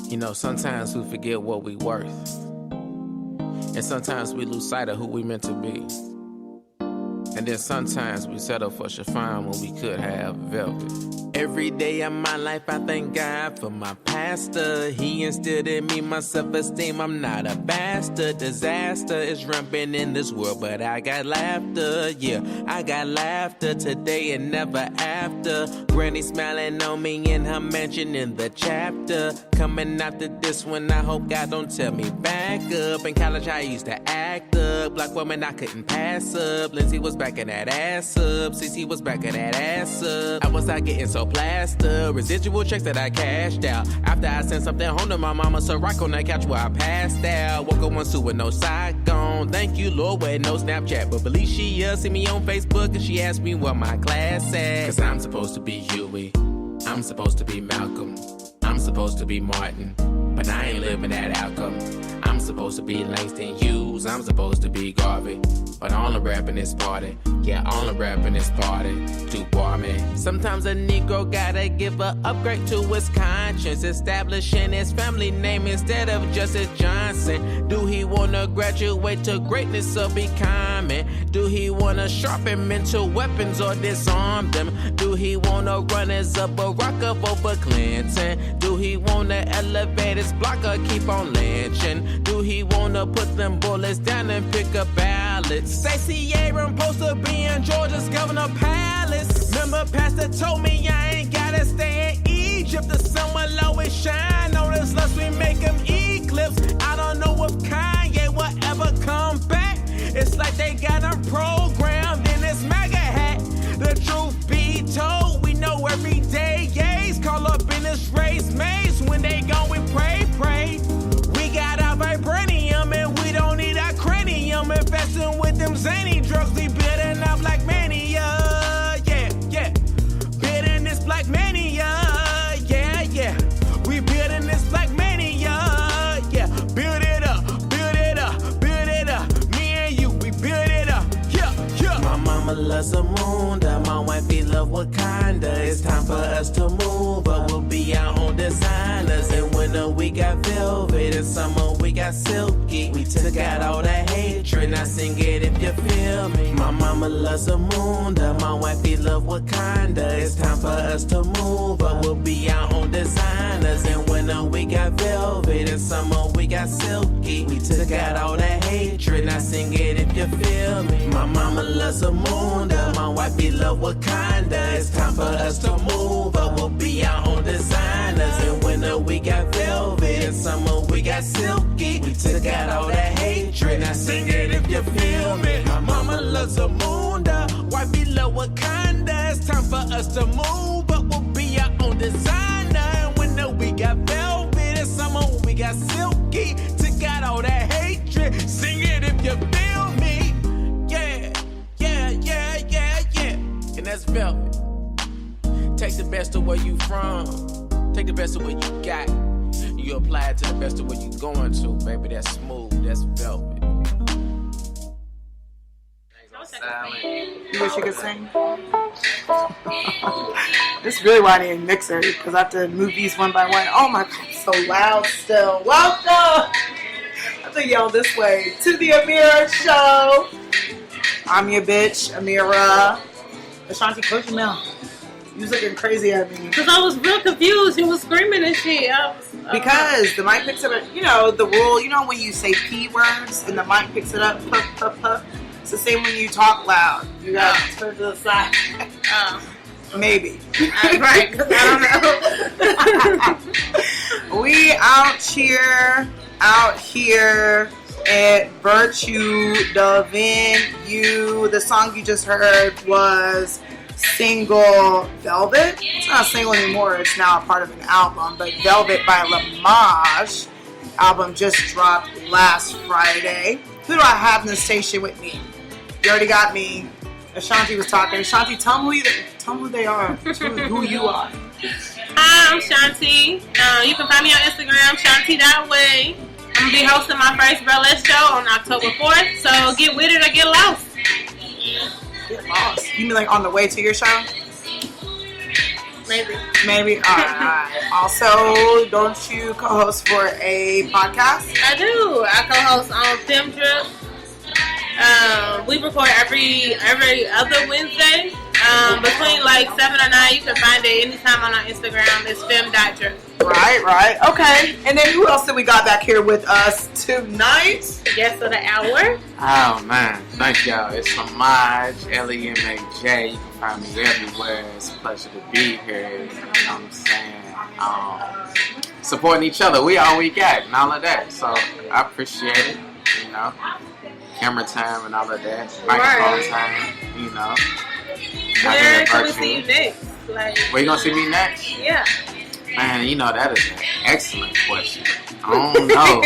You know, sometimes we forget what we worth. And sometimes we lose sight of who we meant to be. And then sometimes we settle for chiffon when we could have velvet. Every day of my life I thank God for my pastor. He instilled in me my self-esteem. I'm not a bastard. Disaster is rampant in this world, but I got laughter. Yeah, I got laughter today and never after. Granny smiling on me in her mansion in the chapter. Coming after this one, I hope God don't tell me back up. In college I used to act up. Black woman I couldn't pass up. Lindsay was backing that ass up. CC was backing that ass up. I was out getting so plastered. Residual checks that I cashed out. After I sent something home to my mama, so rock on that couch where I passed out. Woke up one suit with no sock on. Thank you, Lord, with no Snapchat. But believe she see me on Facebook and she asked me what my class at. Cause I'm supposed to be Huey. I'm supposed to be Malcolm. I'm supposed to be Martin. But I ain't living that outcome. I'm supposed to be Langston Hughes. I'm supposed to be Garvey. But all I'm rapping is party. Yeah, all I'm rapping is party. To bar me. Sometimes a Negro gotta give a upgrade to his conscience. Establishing his family name instead of Justice Johnson. Do he wanna graduate to greatness or be common? Do he wanna sharpen mental weapons or disarm them? Do he wanna run as a Barack up over Clinton? Do he wanna elevate his block or keep on lynching? Do he wanna put them bullets down and pick up ballots? Stacey Abrams supposed to be in Georgia's governor palace. Remember Pastor told me I ain't gotta stay in Egypt. The sun will always shine on us lest we make him eclipse. I don't know if Kanye will ever come back. It's like they got him programmed in this MAGA hat. The truth be told, we know every day yays call up in this race maze. When they go, we pray. We got our vibranium and we don't need our cranium. Investing with them zany drugs, we building our black mania. Yeah. Building this black mania. Yeah. We building this black mania. Yeah. Build it up. Me and you, we build it up. Yeah. My mama loves the moon. My wifey love Wakanda. It's time for us to move, but we'll be our own designers. In winter we got velvet, in summer we got silky. We took out all that hatred, now sing it if you feel me. My mama loves the moon, my wifey love Wakanda. It's time for us to move, but we'll be our own designers. In winter we got velvet, in summer we got silky. We took out all that hatred, now sing it if you feel me. My mama loves the moon, my wifey love Wakanda. It's time for us to move, but we'll be our own designers. In winter we got velvet, in summer we got silky. We took out all that hatred, now sing it if you feel me. My mama loves the moon, wifey love Wakanda. It's time for us to move, but we'll be our own designer. In winter we got velvet, in summer we got silky. Took out all that hatred, sing it if you feel me. Yeah. And that's velvet. Take the best of where you from. Take the best of what you got. You apply it to the best of what you going to, baby. That's smooth. That's velvet. You wish you could sing? This is really why I didn't mix her, because I have to move these one by one. Oh my God, so loud still. Welcome! I have to yell this way to the Amira Show. I'm your bitch, Amira. Ashanti, close your mouth. You was looking crazy at me. Because I was real confused. You was screaming and shit. Because the mic picks it up. You know, the rule, when you say P words and the mic picks it up, puff, puff, puff. It's the same when you talk loud. You got to turn to the side. Maybe. Right, because I don't know. We out here at Virtue the Venue. The song you just heard was single Velvet. It's not a single anymore, it's now a part of an album, but Velvet by LEMAJ album just dropped last Friday. Who do I have in the station with me? You already got me. Ashanti was talking. Ashanti, tell them who they are. Who you are. Hi, I'm Shanti. You can find me on Instagram, Shanti.way. I'm going to be hosting my first burlesque show on October 4th, so get with it or get lost. Get lost? You mean like on the way to your show? Maybe. All right. Also, don't you co-host for a podcast? I do. I co-host on Film Drip. We record every other Wednesday. Between like 7 or 9, you can find it anytime on our Instagram. It's film.drip. Right. Okay. And then who else did we got back here with us tonight? Guest of the hour. Oh man, thank y'all. It's LEMAJ, LEMAJ. You can find me everywhere. It's a pleasure to be here. You know what I'm saying? Supporting each other. We all we got and all of that. So I appreciate it. You know, camera time and all of that. Microphone time. You know. Where can we see you next? Where you gonna see me next? Yeah. Man, you know that is an excellent question. I don't know.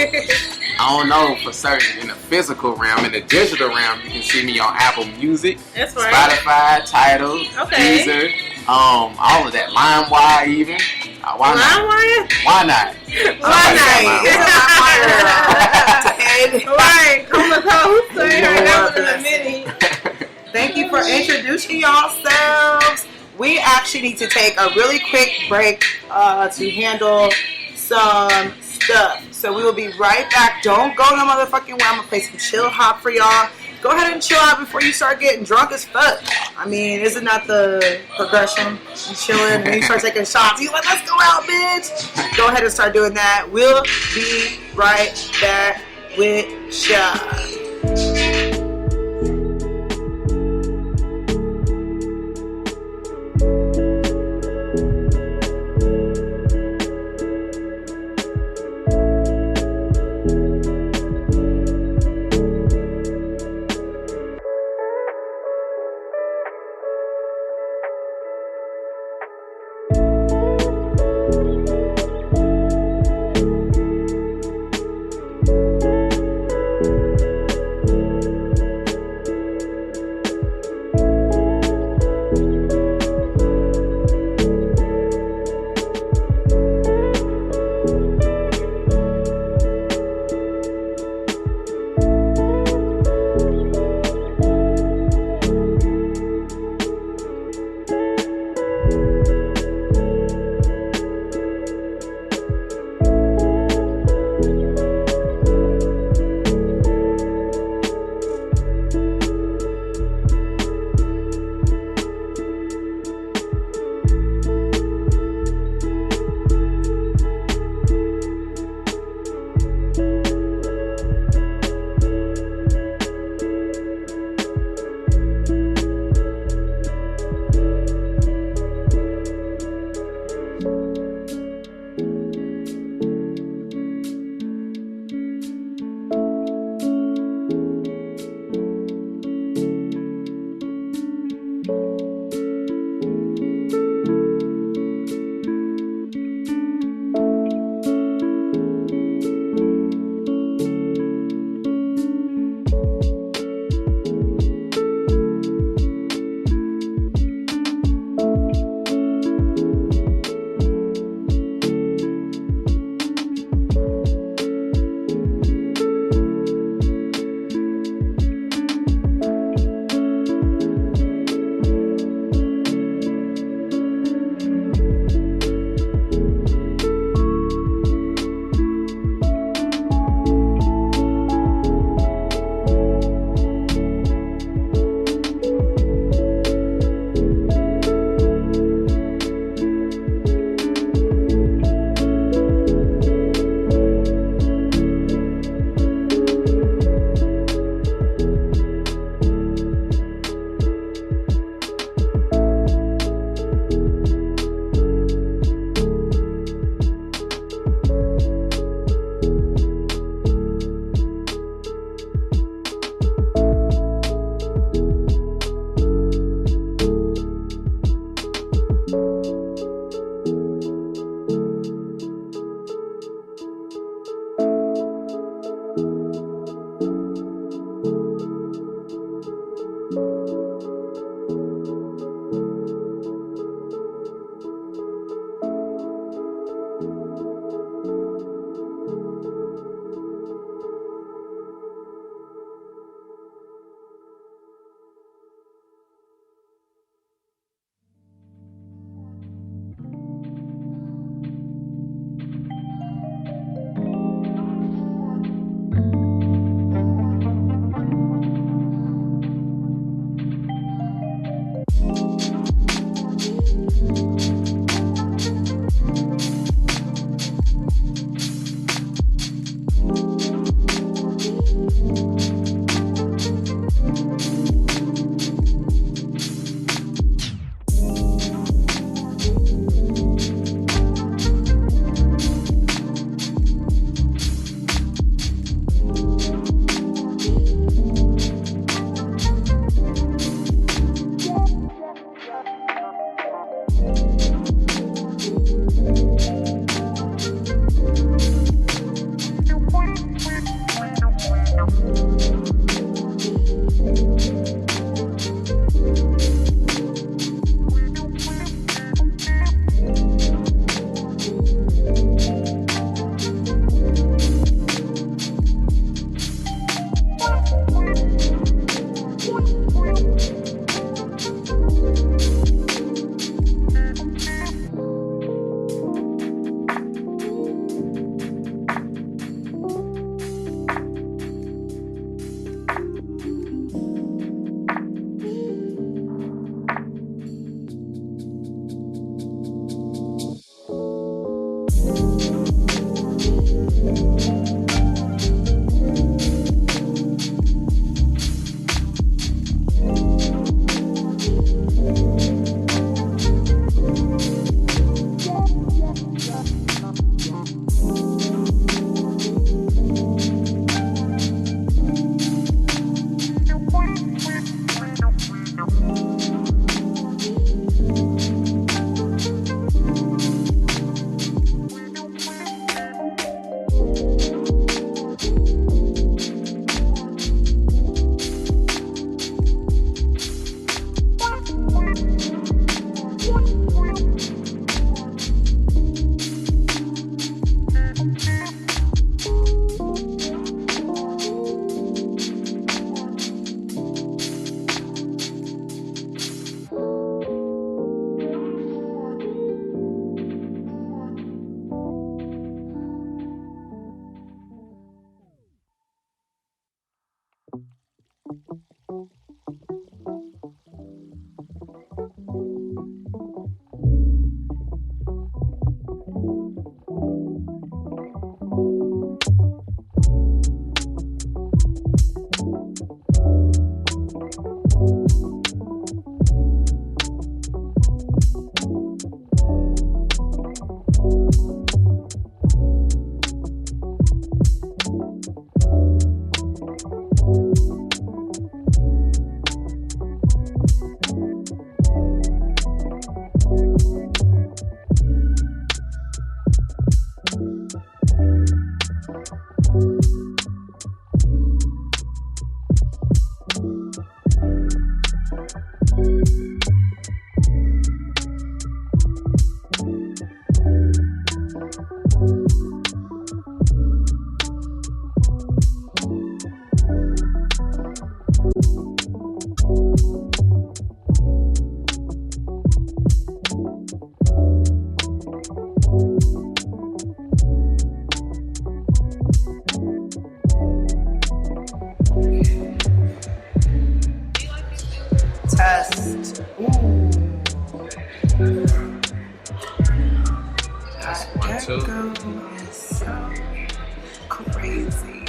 I don't know for certain. In the physical realm, in the digital realm, you can see me on Apple Music, that's right. Spotify, Tidal, Deezer, all of that. LimeWire even. Why not? Why not? Why not? Right. Comatose. So you heard that was in a minute. Thank you for introducing yourselves. We actually need to take a really quick break to handle some stuff. So we will be right back. Don't go no motherfucking way. I'm going to play some chill hop for y'all. Go ahead and chill out before you start getting drunk as fuck. I mean, isn't that the progression? You chilling and then you start taking shots. You like, let's go out, bitch. Go ahead and start doing that. We'll be right back with y'all. too. Echo is so crazy.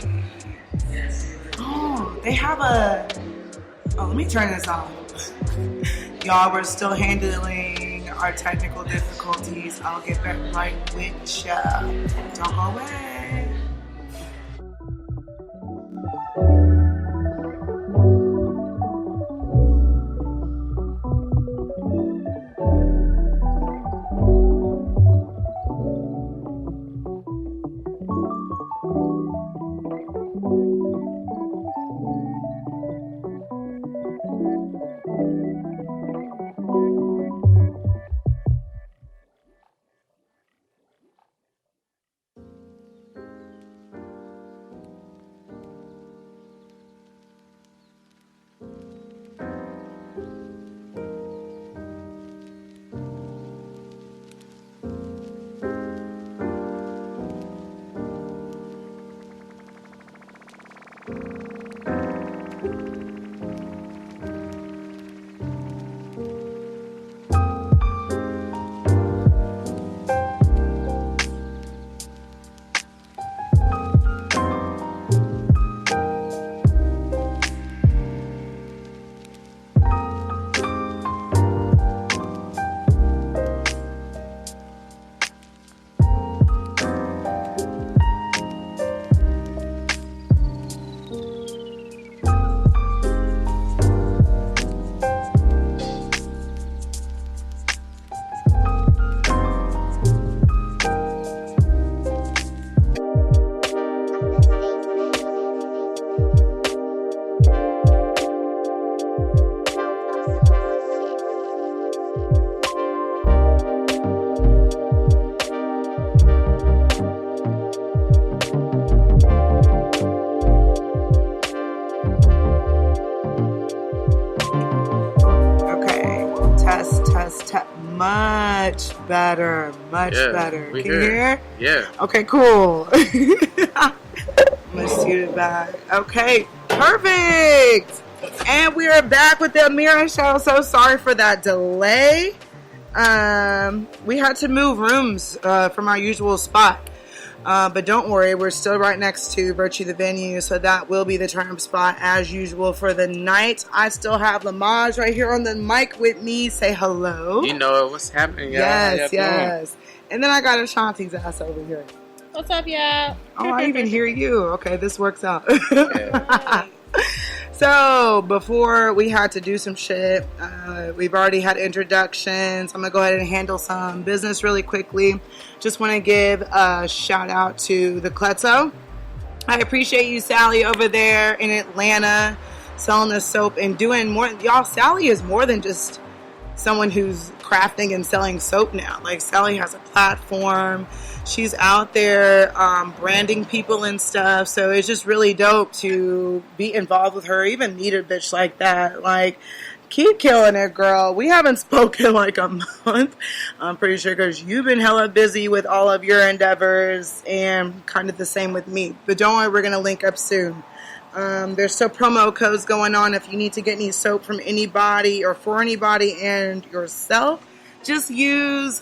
Oh, they have a... Oh, let me turn this off. Y'all, we're still handling our technical difficulties. I'll get back right with ya. Don't go away. Much better. Much better. Can you hear? Yeah. Okay, cool. I'm gonna shoot it back. Okay, perfect. And we are back with the Amira Show. So sorry for that delay. We had to move rooms from our usual spot. But don't worry, we're still right next to Virtue the Venue, so that will be the turn-up spot as usual for the night. I still have LEMAJ right here on the mic with me. Say hello. You know what's happening, y'all. Yes. And then I got Ashanti's ass over here. What's up, y'all? Oh, I even hear you. Okay, this works out. Yeah. So, before we had to do some shit, we've already had introductions. I'm going to go ahead and handle some business really quickly. Just want to give a shout out to the Kletzo. I appreciate you, Sally, over there in Atlanta, selling the soap and doing more. Y'all, Sally is more than just someone who's crafting and selling soap now. Like, Sally has a platform. She's out there branding people and stuff. So it's just really dope to be involved with her, even meet a bitch like that. Like, keep killing it, girl. We haven't spoken like a month, I'm pretty sure, because you've been hella busy with all of your endeavors, and kind of the same with me. But don't worry, we're going to link up soon. There's still promo codes going on if you need to get any soap from anybody or for anybody and yourself. Just use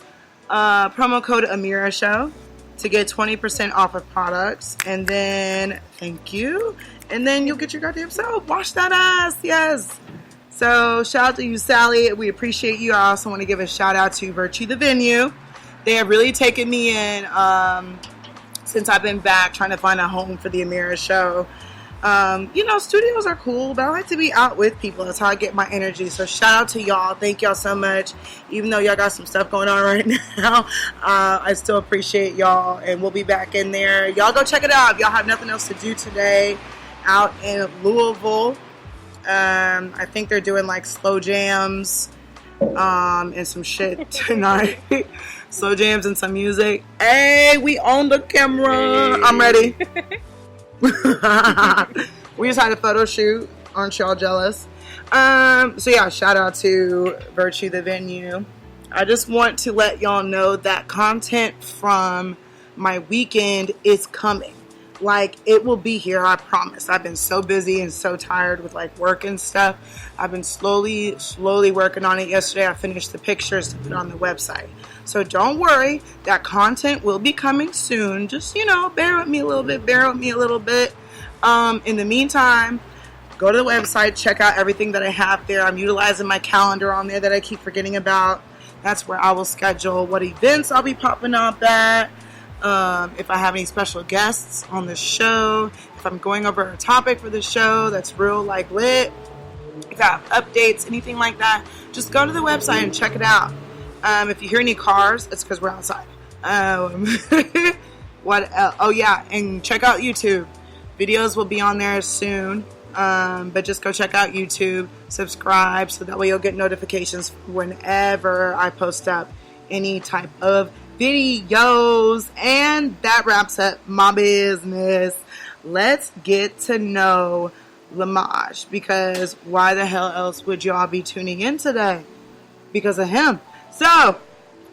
promo code Amira Show to get 20% off of products. And then, thank you. And then you'll get your goddamn soap. Wash that ass. Yes. So, shout out to you, Sally. We appreciate you. I also want to give a shout out to Virtue the Venue. They have really taken me in since I've been back trying to find a home for the Amira Show. Studios are cool, but I like to be out with people. That's how I get my energy. So shout out to y'all. Thank y'all so much. Even though y'all got some stuff going on right now, I still appreciate y'all, and we'll be back in there. Y'all go check it out if y'all have nothing else to do today out in Louisville. I think they're doing like slow jams and some shit tonight. Slow jams and some music. Hey, we on the camera. Hey. I'm ready. We just had a photo shoot. Aren't y'all jealous? Shout out to Virtue the Venue. I just want to let y'all know that content from my weekend is coming. Like, it will be here, I promise. I've been so busy and so tired with like work and stuff. I've been slowly working on it. Yesterday I finished the pictures to put on the website. So don't worry, that content will be coming soon. Just, bear with me a little bit. In the meantime, go to the website, check out everything that I have there. I'm utilizing my calendar on there that I keep forgetting about. That's where I will schedule what events I'll be popping up at. If I have any special guests on the show, if I'm going over a topic for the show that's real lit, if I have updates, anything like that, just go to the website and check it out. If you hear any cars, it's because we're outside. What else? Oh yeah, and check out YouTube. Videos will be on there soon. But just go check out YouTube, subscribe, so that way you'll get notifications whenever I post up any type of videos. And that wraps up my business. Let's get to know LEMAJ, because why the hell else would y'all be tuning in today? Because of him. So,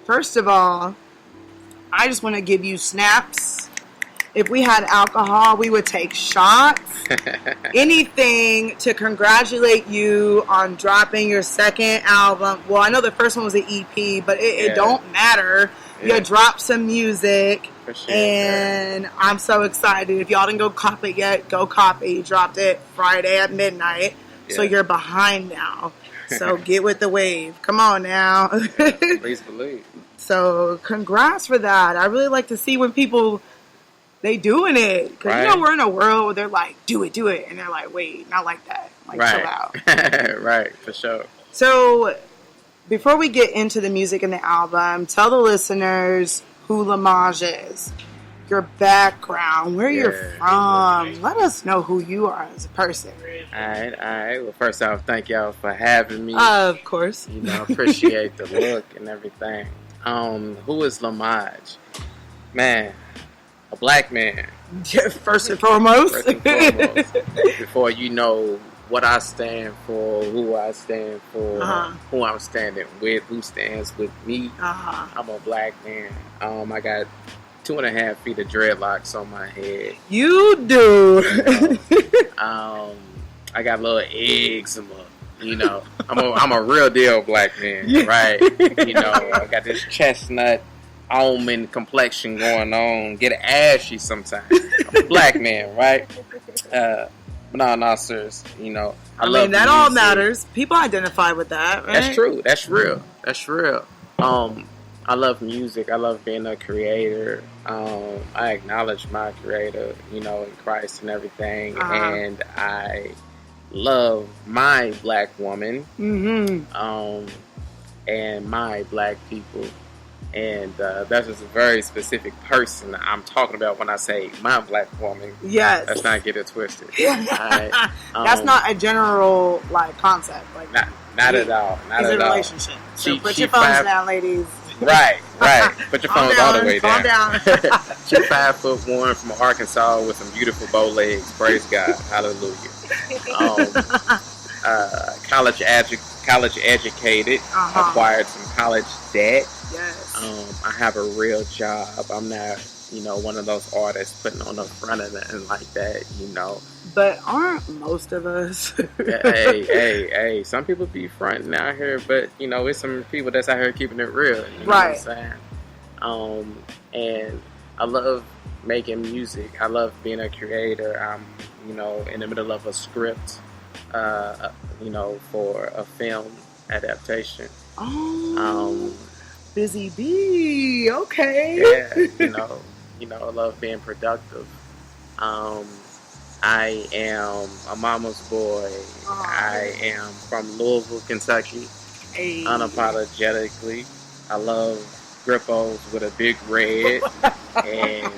first of all, I just want to give you snaps. If we had alcohol, we would take shots. Anything to congratulate you on dropping your second album. Well, I know the first one was an EP, but it don't matter. Yeah. You dropped some music. For sure, and I'm so excited. If y'all didn't go cop it yet, go cop it. You dropped it Friday at midnight. Yeah. So you're behind now. So get with the wave. Come on now. Please believe. So congrats for that. I really like to see when people... they doing it. Because, we're in a world where they're like, do it. And they're like, wait, not like that. Chill out. Right, for sure. So, before we get into the music and the album, tell the listeners who LEMAJ is. Your background, where you're from. Let us know who you are as a person. All right. Well, first off, thank y'all for having me. Of course. Appreciate the look and everything. Who is LEMAJ? Man. A black man. First and foremost. Before you know what I stand for, who I stand for, who I'm standing with, who stands with me. I'm a black man. I got 2.5 feet of dreadlocks on my head. You do. I got little eczema. I'm a real deal black man, right? I got this chestnut almond complexion going on, get ashy sometimes. I'm a black man, right? But no, serious. I love that all matters. People identify with that, right? That's true. That's real. I love music. I love being a creator. I acknowledge my creator, in Christ and everything. And I love my black woman. And my black people. And that's just a very specific person I'm talking about when I say my black woman. Yes. Let's not get it twisted. Right? That's not a general concept. Not at all. Not it's at a all. relationship. So put your phones down, ladies. Right. Put your phones all the way down. Calm down. She's 5'1" from Arkansas with some beautiful bow legs. Praise God. Hallelujah. College educated. Acquired some college debt. Yes. I have a real job. I'm not, one of those artists putting on the front of it and like that, But aren't most of us? hey. Some people be fronting out here, but, it's some people that's out here keeping it real. You know what I'm saying? And I love making music. I love being a creator. I'm, in the middle of a script, for a film adaptation. Busy bee, okay. Yeah, I love being productive. I am a mama's boy. I am from Louisville, Kentucky. Hey. Unapologetically. I love Grippos with a big red. And,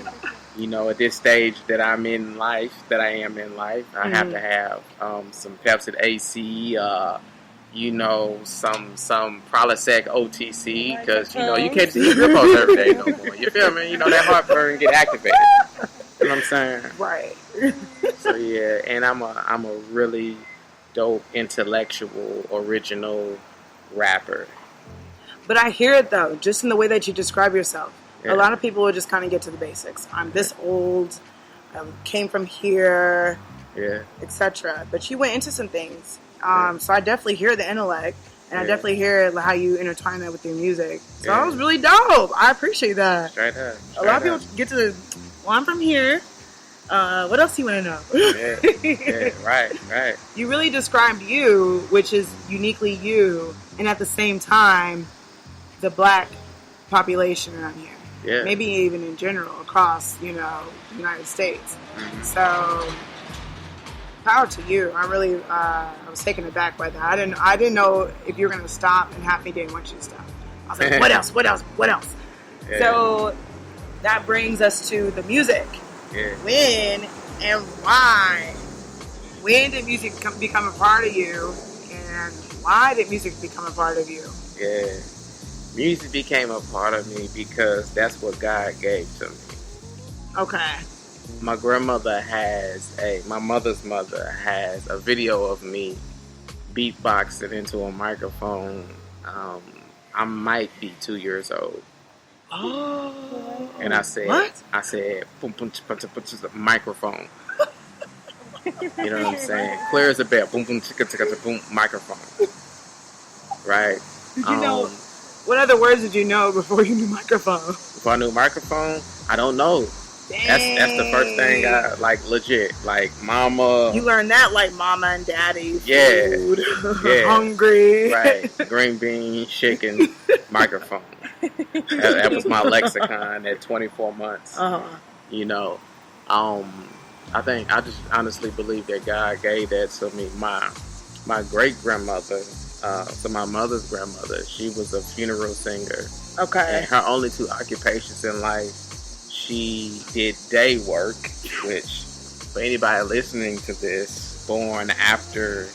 at this stage that I am in life, I have to have some Pepsi AC, some Prilosec OTC, because, you can't see Grippos every day no more. You feel me? That heartburn get activated. You know what I'm saying? Right. So, yeah, and I'm a really dope, intellectual, original rapper. But I hear it, though, just in the way that you describe yourself. Yeah. A lot of people will just kind of get to the basics. I'm this old, came from here, etc. But you went into some things. So I definitely hear the intellect. And I definitely hear how you intertwine that with your music. So that was really dope. I appreciate that. Straight up. A lot of people get to the, well, I'm from here. What else do you want to know? Right. You really described you, which is uniquely you, and at the same time, the black population around here. Yeah. Maybe even in general across, the United States. Mm-hmm. So, power to you. I really, I was taken aback by that. I didn't know if you were going to stop, and half me didn't want you to stop. I was like, what else? Yeah. So, that brings us to the music. Yeah. When and why? When did music become a part of you? And why did music become a part of you? Yeah. Music became a part of me because that's what God gave to me. Okay. My grandmother my mother's mother has a video of me beatboxing into a microphone. I might be 2 years old. Oh. And I said, what? Boom, boom, boom, boom, microphone. You know what I'm saying? Clear as a bell. Boom, boom, chicka, chicka, chicka, boom, microphone. Right? Did you know, what other words did you know before you knew microphone? Before I knew microphone, I don't know. Dang. That's the first thing I, legit. Mama. You learned that mama and daddy. Food. Yeah. Hungry. Right. Green bean, chicken, microphone. That was my lexicon at 24 months. Uh-huh. I just honestly believe that God gave that to me. My great grandmother, so my mother's grandmother, she was a funeral singer. Okay. And her only 2 occupations in life, she did day work, which for anybody listening to this, born after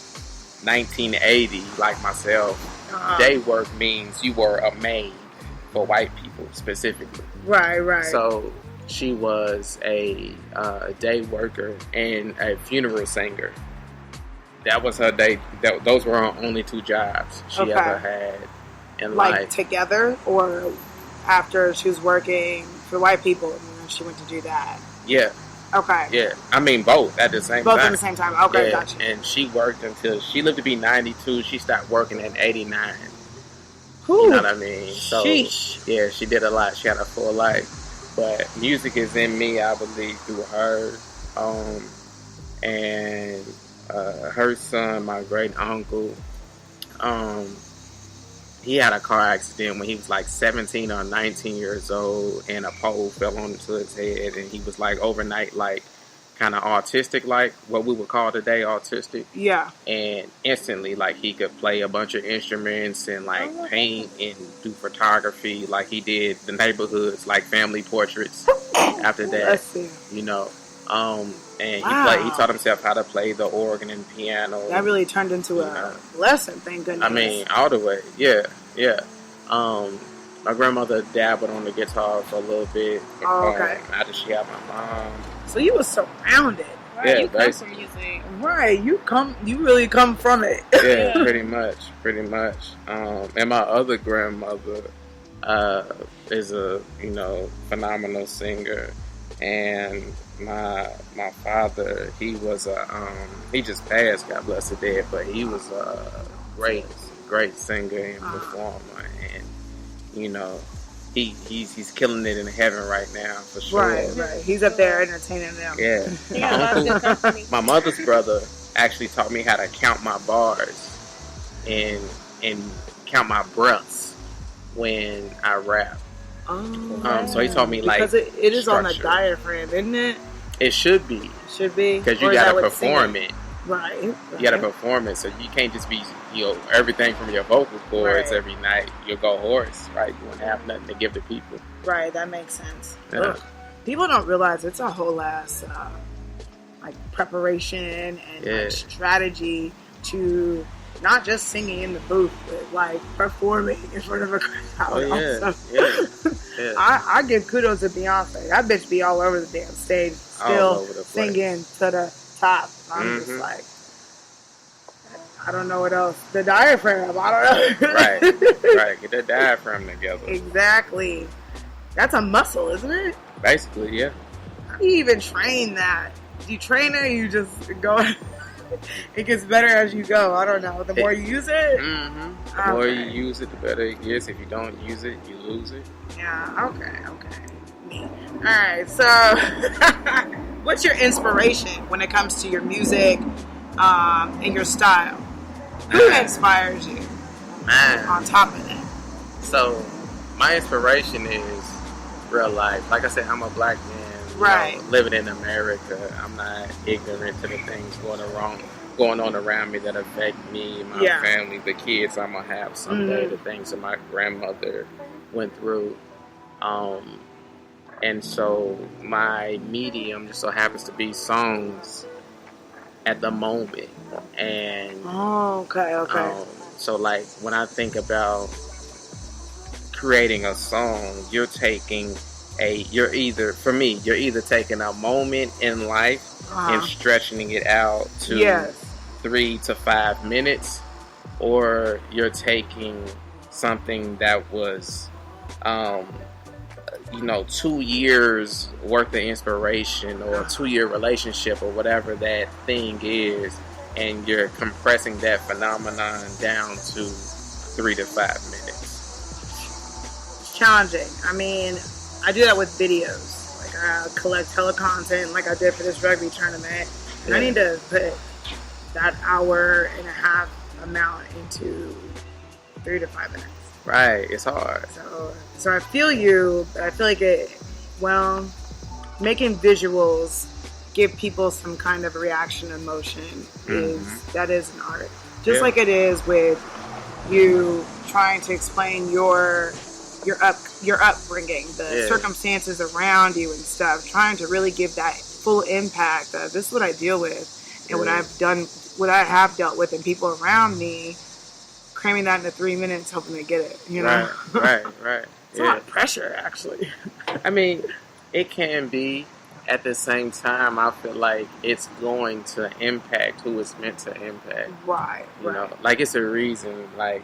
1980, like myself, day work means you were a maid for white people specifically. Right. So she was a day worker and a funeral singer. That was her day. Those were her only 2 jobs she ever had in life. Together, or after she was working for white people and then she went to do that? Yeah. Okay. Yeah. I mean, both at the same time. Both at the same time. Okay, gotcha. And she worked until she lived to be 92. She stopped working at 89. Ooh, you know what I mean? So, sheesh. Yeah, she did a lot. She had a full life. But music is in me, I believe, through her. And her son, my great uncle, he had a car accident when he was 17 or 19 years old, and a pole fell onto his head, and he was overnight kind of autistic, what we would call today autistic. Yeah. And instantly, he could play a bunch of instruments and paint and do photography, he did the neighborhoods, family portraits. After that, and he taught himself how to play the organ and piano. That really turned into a lesson, thank goodness. I mean, all the way. Yeah. My grandmother dabbled on the guitar for a little bit. Okay. After she had my mom. So you were surrounded. Right, yeah, you come from music. Right, you really come from it. Yeah, pretty much. And my other grandmother is a phenomenal singer. And my father, he was he just passed, God bless the dead, but he was a great singer and performer, and he's killing it in heaven right now for sure. Right. He's up there entertaining them. Yeah. My mother's brother actually taught me how to count my bars and count my breaths when I rap. So he taught me because it is structure. on the diaphragm, isn't it? It should be. Because you gotta perform it. Right. You gotta perform it, so you can't just be everything from your vocal cords every night. You'll go hoarse, right? You won't have nothing to give to people. Right, that makes sense. Yeah. People don't realize it's a whole ass preparation and strategy to not just singing in the booth, but performing in front of a crowd. Yeah. I give kudos to Beyonce. That bitch be all over the damn stage, still singing to the top. I'm just I don't know what else. The diaphragm, I don't know. Right. Get that diaphragm together. Exactly. That's a muscle, isn't it? Basically, yeah. How do you even train that? Do you train it or you just go? It gets better as you go. I don't know. The more you use it. Mm-hmm. The more you use it, the better it gets. If you don't use it, you lose it. Yeah. Okay. Neat. All right. So, what's your inspiration when it comes to your music and your style? Who inspires you? Man. On top of that. So, my inspiration is real life. Like I said, I'm a black man. Right. Living in America, I'm not ignorant to the things going on around me that affect me, my family, the kids I'm gonna have someday, the things that my grandmother went through. And so my medium just so happens to be songs at the moment. And okay. So like when I think about creating a song, you're either taking a moment in life and stretching it out to 3 to 5 minutes, or you're taking something that was 2 years worth of inspiration or a 2-year relationship or whatever that thing is, and you're compressing that phenomenon down to 3 to 5 minutes. It's challenging. I mean, I do that with videos. Like I collect telecontent like I did for this rugby tournament. And I need to put that hour and a half amount into 3 to 5 minutes. Right, it's hard. So I feel you, but I feel like making visuals give people some kind of reaction, emotion is an art. Just like it is with you trying to explain your upbringing, the circumstances around you and stuff, trying to really give that full impact of this is what I deal with and what I have dealt with and people around me, cramming that into 3 minutes, hoping they get it, know? Right. It's a lot of pressure, actually. I mean, it can be. At the same time, I feel like it's going to impact who it's meant to impact. Right. You know, like it's a reason, like,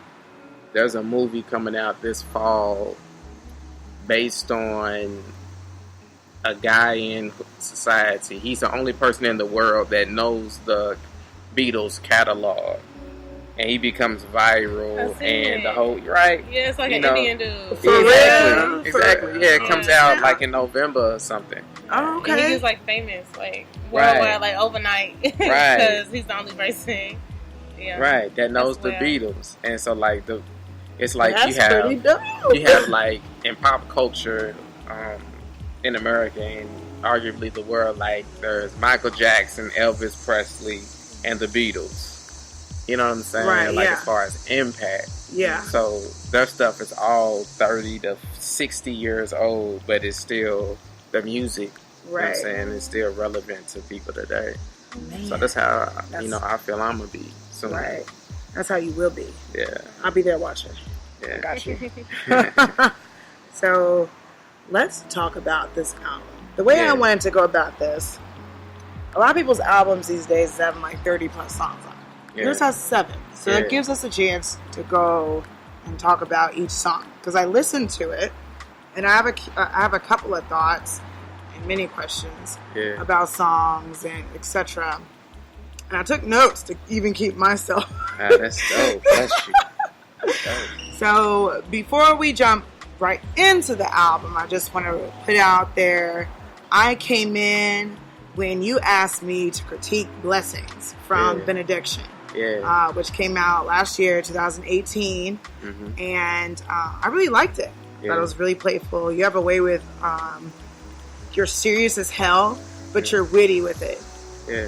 there's a movie coming out this fall based on a guy in society. He's the only person in the world that knows the Beatles catalog. And he becomes viral and the whole... Right? Yeah, it's like an Indian dude. Exactly. Yeah, it comes out like in November or something. Oh, okay. And he gets like famous, like worldwide, like overnight. Right. Because he's the only person... Yeah. Right, that knows the Beatles. And so like it's like that's you have like in pop culture in America and arguably the world, like there's Michael Jackson, Elvis Presley, and the Beatles. You know what I'm saying? Right, like as far as impact. Yeah. So their stuff is all 30 to 60 years old, but it's still the music. Right. You know what I'm saying? It's still relevant to people today. Man. So that's how I feel I'm gonna be soon. Right. That's how you will be. Yeah. I'll be there watching. Yeah. I got you. So let's talk about this album. The way I wanted to go about this, a lot of people's albums these days have like 30 plus songs on it. Yours has 7. So it gives us a chance to go and talk about each song. Because I listened to it and I have a couple of thoughts and many questions about songs and etc. And I took notes to even keep myself. That's dope. That's you. That's dope. So before we jump right into the album, I just want to put out there, I came in when you asked me to critique Blessings from Benediction, which came out last year, 2018, and I really liked it. I thought it was really playful. You have a way with, you're serious as hell, but you're witty with it.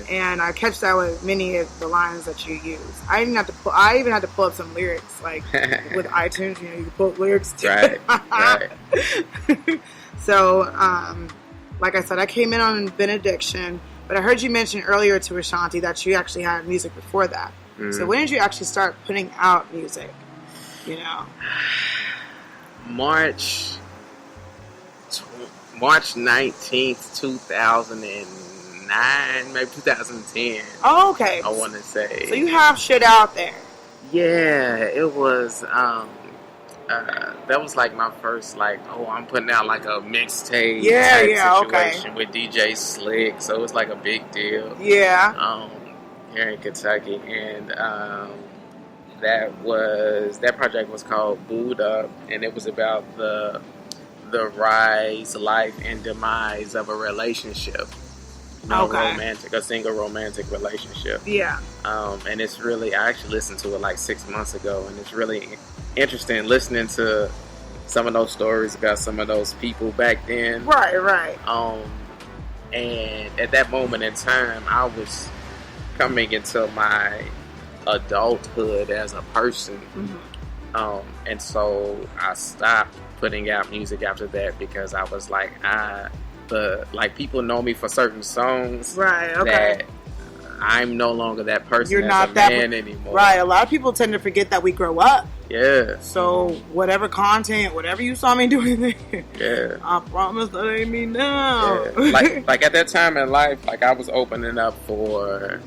And I catch that with many of the lines that you use. I even had to pull up some lyrics, like with iTunes. You know, you can pull up lyrics too. Right. So, like I said, I came in on Benediction, but I heard you mention earlier to Ashanti that you actually had music before that. So when did you actually start putting out music? You know, March 19th, 2009, maybe 2010. Oh, okay. I want to say. So you have shit out there. Yeah, it was. That was like my first, like, I'm putting out like a mixtape type situation with DJ Slick, so it was like a big deal. here in Kentucky, and that project was called Booed Up, and it was about the rise, life, and demise of a relationship. A single romantic relationship. Yeah. And it's really, I actually listened to it like 6 months ago, and it's really interesting listening to some of those stories about some of those people back then. Right. And at that moment in time, I was coming into my adulthood as a person. Mm-hmm. And so I stopped putting out music after that because I was like, people know me for certain songs. Right, okay. That I'm no longer that person. You're as not a that man anymore. Right. A lot of people tend to forget that we grow up. Yeah. So whatever content, whatever you saw me doing there, yeah, I promise that ain't me now. Yeah. Like at that time in life, like I was opening up for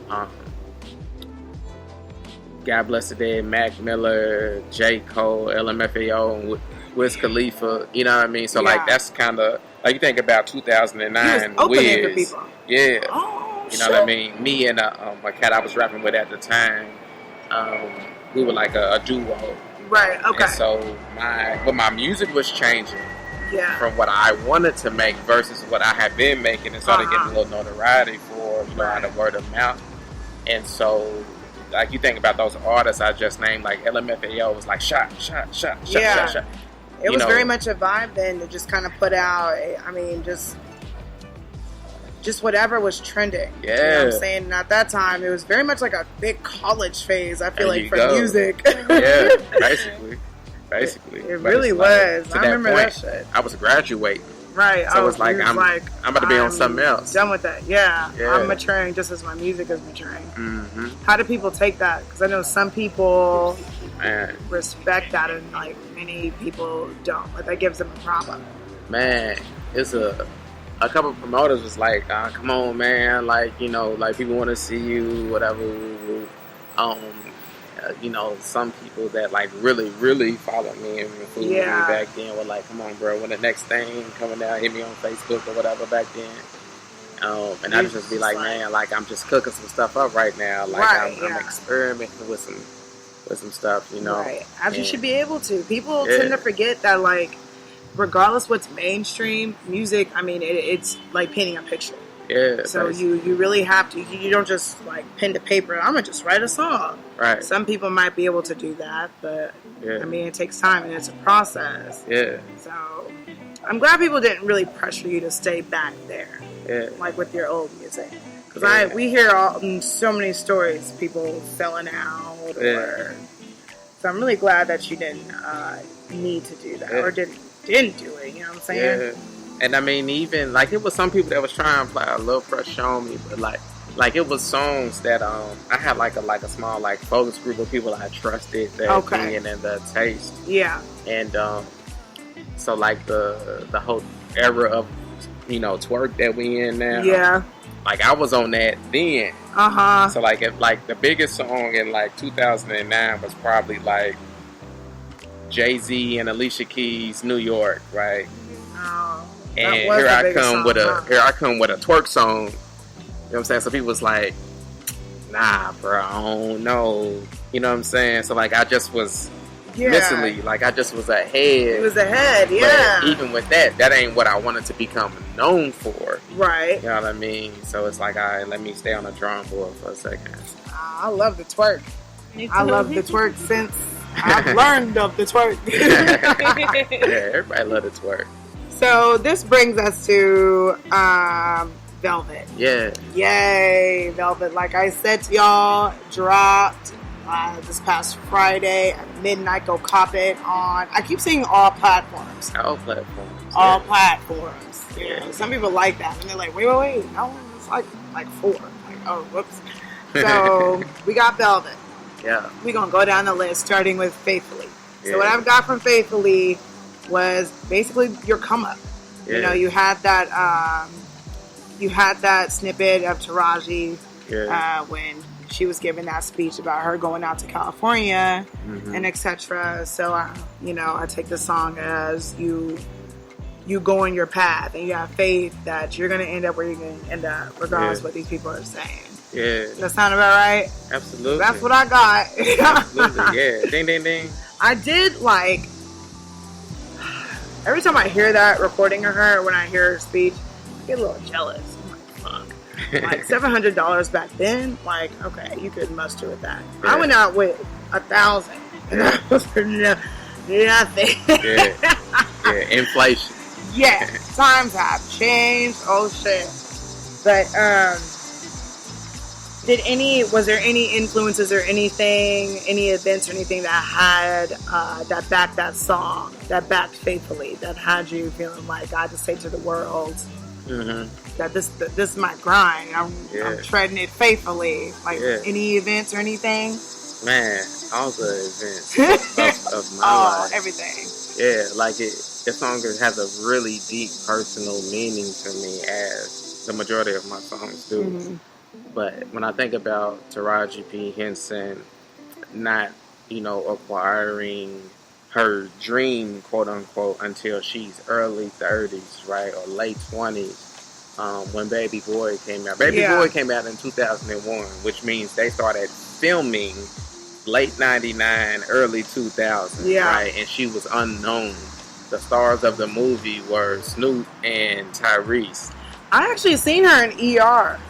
God Bless the Dead, Mac Miller, J. Cole, LMFAO, and Wiz Khalifa. You know what I mean? So like that's kind of like you think about 2009 opening for people. Yeah. Oh, you know what I mean? Me and a cat I was rapping with at the time, we were like a duo. Right. Okay. And so my music was changing. Yeah. From what I wanted to make versus what I had been making, and started getting a little notoriety for, out of word of mouth. And so, like you think about those artists I just named, like LMFAO was like shot. It was very much a vibe then to just kind of put out. I mean, just whatever was trending. Yeah. You know what I'm saying? And at that time, it was very much like a big college phase, I feel like, for music. Yeah, basically. It really was. I remember that shit. I was graduating. Right. So it's like, I'm about to be on something else. Done with that. Yeah. I'm maturing just as my music is maturing. Mm-hmm. How do people take that? Because I know some people respect that and like many people don't. Like that gives them a problem. Man, it's a couple of promoters was like, come on, man, like, like people want to see you, whatever. Some people that like really, really follow me and followed me back then were like, come on, bro, when the next thing coming down, hit me on Facebook or whatever back then. And I just be like, man, like I'm just cooking some stuff up right now. Like I'm experimenting with some stuff, Right. As you should be able to. People tend to forget that, like, regardless what's mainstream music, I mean, it's like painting a picture. Yeah. So you really have to. You don't just like pen to paper. I'm gonna just write a song. Right. Some people might be able to do that, but I mean, it takes time and it's a process. Yeah. So I'm glad people didn't really pressure you to stay back there. Yeah. Like with your old music, because we hear so many stories, people selling out. Or, so I'm really glad that you didn't need to do that or didn't do it. You know what I'm saying? Yeah. And I mean, even like it was some people that was trying to apply a little pressure on me, but like it was songs that I had like a small like focus group of people I trusted that opinion and the taste. Yeah. And so like the whole era of twerk that we in now. Yeah. Like I was on that then. So like the biggest song in like 2009 was probably like Jay-Z and Alicia Keys' New York, right? Oh. And here I come with a twerk song. You know what I'm saying? So people was like, nah, bro, I don't know. You know what I'm saying? So like I just was mentally, like I just was ahead. It was ahead, yeah. But even with that ain't what I wanted to become known for. Right. You know what I mean? So it's like, all right, let me stay on the drawing board for a second. I love the twerk. I love the twerk since I've learned of the twerk. Yeah, everybody love the twerk. So this brings us to Velvet. Yeah. Yay, Velvet. Like I said to y'all, dropped this past Friday at midnight. Go cop it on. I keep saying all platforms. All platforms. All platforms. Yeah. Some people like that. And they're like, wait. No, it's like 4. Like, oh, whoops. So we got Velvet. Yeah. We're going to go down the list starting with Faithfully. Yeah. So what I've got from Faithfully was basically your come up. Yeah. You had that snippet of Taraji when she was giving that speech about her going out to California and etc. So I take the song as you go on your path and you have faith that you're going to end up where you're going to end up regardless of what these people are saying. Yeah. That sound about right? Absolutely. That's what I got. Absolutely, yeah. Ding, ding, ding. I did like, every time I hear that recording of her, when I hear her speech, I get a little jealous. I'm like, fuck. Like $700 back then, like, okay, you could muster with that. Yeah. I went out with $1,000, and that was for nothing. Yeah, inflation. Yeah, times have changed. Oh shit. But was there any influences or anything, any events or anything that had that backed that song, that backed Faithfully, that had you feeling like God to say to the world that this is my grind. I'm treading it faithfully. Like any events or anything? Man, all the events of my life. Everything. Yeah, like this song has a really deep personal meaning to me, as the majority of my songs do. Mm-hmm. But when I think about Taraji P. Henson not, acquiring her dream, quote unquote, until she's early 30s, right, or late 20s, when Baby Boy came out. Baby Boy came out in 2001, which means they started filming late 99, early 2000, right? And she was unknown. The stars of the movie were Snoop and Tyrese. I actually seen her in ER.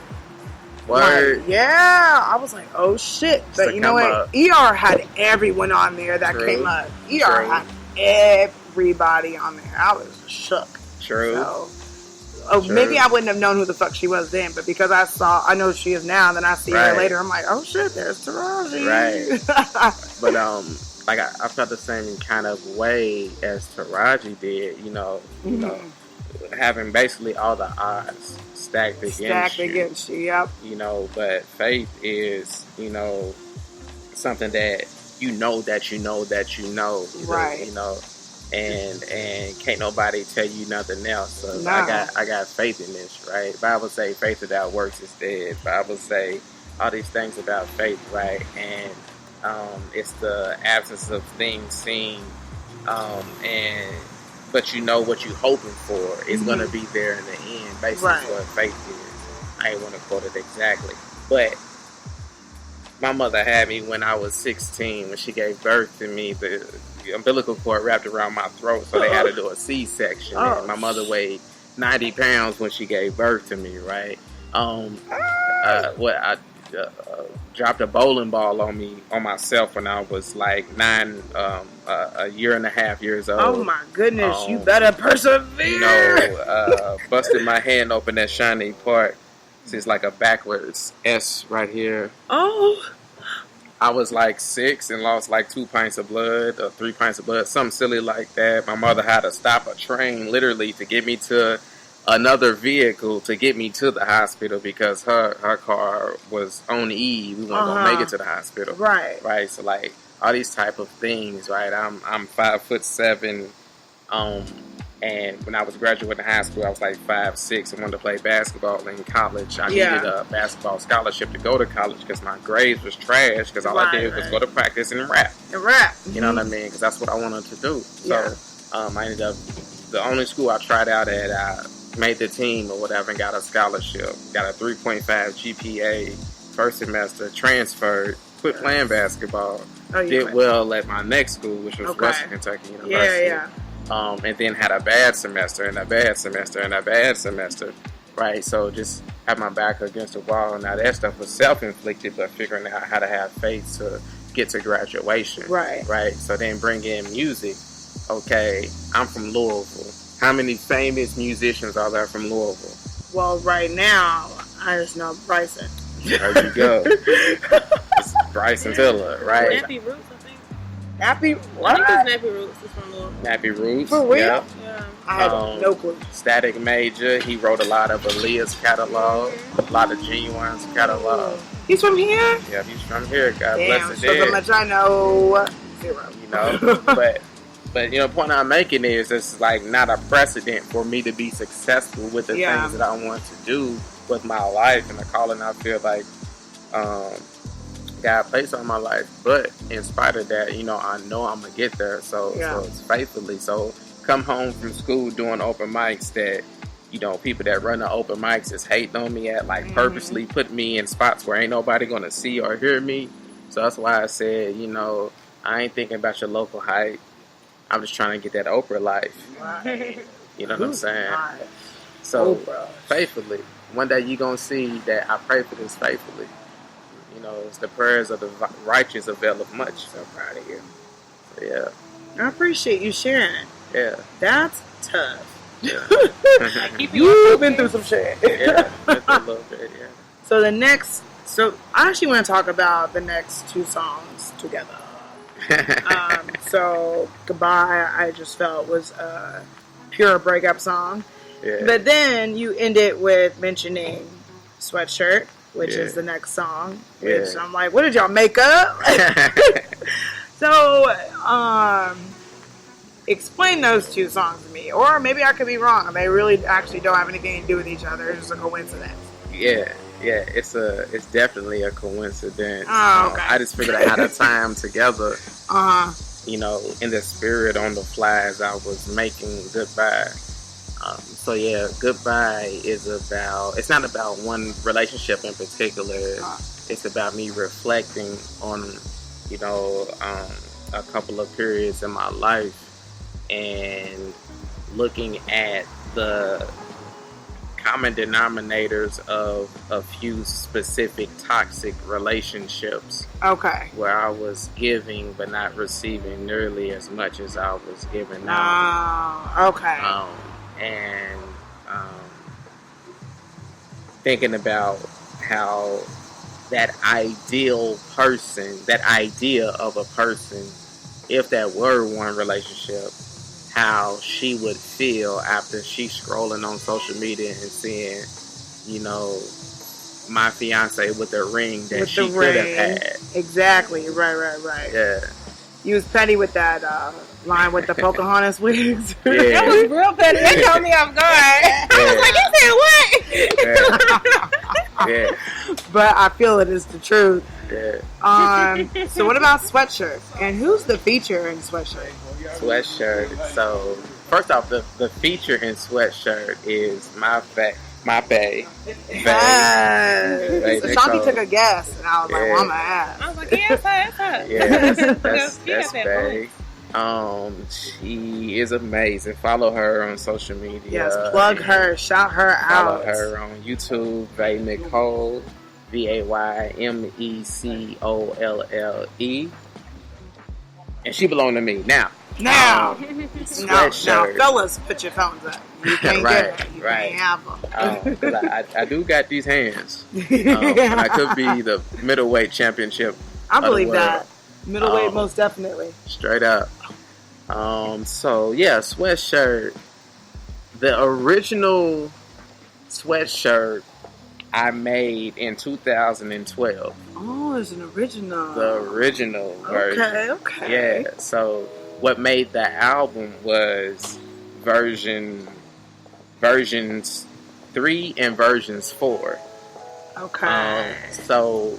Word. Like, yeah, I was like, oh shit. But you know what? ER had everyone on there that came up. ER had everybody on there. I was shook. True. So, maybe I wouldn't have known who the fuck she was then, but because I know who she is now, then I see her later, I'm like, oh shit, there's Taraji. Right. But I felt the same kind of way as Taraji did, you know, having basically all the odds stacked against you. Yep. But faith is, something that you know that you know that you know. Right. And can't nobody tell you nothing else. So I got faith in this, right? The Bible say faith without works is dead. The Bible say all these things about faith, right? And it's the absence of things seen, but what you're hoping for is going to be there in the end. Basically, what faith is. I ain't want to quote it exactly, but my mother had me when I was 16. When she gave birth to me, the umbilical cord wrapped around my throat, so they had to do a C-section. And my mother weighed 90 pounds when she gave birth to me, right? I dropped a bowling ball on myself when I was like a year and a half years old. Oh my goodness, you better persevere. Busted my hand open at Shawnee Park. It's like a backwards S right here. Oh. I was like 6 and lost like 2 pints of blood or 3 pints of blood, something silly like that. My mother had to stop a train literally to get me to another vehicle to get me to the hospital because her car was on E. We weren't gonna make it to the hospital. Right. So like all these type of things, right? I'm 5'7", and when I was graduating high school, I was like 5'6" and wanted to play basketball in college. I needed a basketball scholarship to go to college because my grades was trash because all I did was go to practice and rap. You know what I mean? Because that's what I wanted to do. So I ended up, the only school I tried out at, I made the team or whatever and got a scholarship. Got a 3.5 GPA first semester, transferred, quit playing basketball. Did well at my next school, which was Western Kentucky University. And then had a bad semester and a bad semester and a bad semester, right? So just had my back against the wall. Now that stuff was self-inflicted, but figuring out how to have faith to get to graduation, right? So then bring in music. Okay, I'm from Louisville. How many famous musicians are there from Louisville? Well, right now, I just know Bryson. There you go. It's Bryson Tiller, right? Nappy Roots, I think. Nappy? What? I think it's Nappy Roots. It's from Louisville. Nappy Roots. For real? Yeah. I had no clue. Static Major. He wrote a lot of Aaliyah's catalog, a lot of Genuine's catalog. He's from here? Yeah, he's from here. God Damn, bless the dead. So much I know. 0. But the point I'm making is it's like not a precedent for me to be successful with the things that I want to do with my life and the calling I feel like God placed on my life. But in spite of that, I know I'm gonna get there. So it's faithfully. So come home from school doing open mics that people that run the open mics is hating on me at, like, purposely put me in spots where ain't nobody gonna see or hear me. So that's why I said, I ain't thinking about your local hype. I'm just trying to get that Oprah life. Right. You know what I'm saying? Not So, Oprah. faithfully. One day you gonna see that I pray for this faithfully. It's the prayers of the righteous availeth much. So proud of you. So, yeah. I appreciate you sharing. Yeah. That's tough. Yeah. You've been through some shit. Yeah. A little bit, yeah. So I actually want to talk about the next 2 songs together. So Goodbye, I just felt was a pure breakup song. Yeah. But then you end it with mentioning Sweatshirt, which Yeah. is the next song. Which Yeah. I'm like, what did y'all make up? So, explain those 2 songs to me. Or maybe I could be wrong. They really actually don't have anything to do with each other. It's just a coincidence. Yeah, it's definitely a coincidence. Oh, okay. I just figured out how to tie them together. In the spirit on the fly as I was making Goodbye. So yeah, Goodbye is it's not about one relationship in particular. It's about me reflecting on, a couple of periods in my life and looking at the common denominators of a few specific toxic relationships. Okay. Where I was giving but not receiving nearly as much as I was giving out. Oh, okay. And thinking about how that ideal person, that idea of a person, if that were one relationship, how she would feel after she's scrolling on social media and seeing, my fiance with a ring that she could have had. Exactly. Right. Yeah. You was petty with that line with the Pocahontas wigs. Yeah. That was real petty. That caught me off guard. I was like, you said what? Yeah. But I feel it is the truth. Yeah. So what about Sweatshirt? And who's the feature in Sweatshirt? Sweatshirt. So first off, the feature in Sweatshirt is my bae. Yes. So Shanti took a guess, and I was like, well, I'm gonna ask. I was like, yeah, it's her. Yeah, that's that bae. She is amazing. Follow her on social media. Yes, plug her, shout her out. Follow her on YouTube, Vae Nicole, VAYMECOLLE. And she belong to me now. Now, Sweatshirt. fellas, put your phones up. You can't get them. You can't have them. 'Cause I do got these hands. And I could be the middleweight championship. I believe of the world. that. Middleweight, most definitely. Straight up. So yeah, Sweatshirt. The original Sweatshirt I made in 2012. Oh, it's an original. The original version. Okay. Yeah. So what made the album was versions 3 and versions 4. Okay. So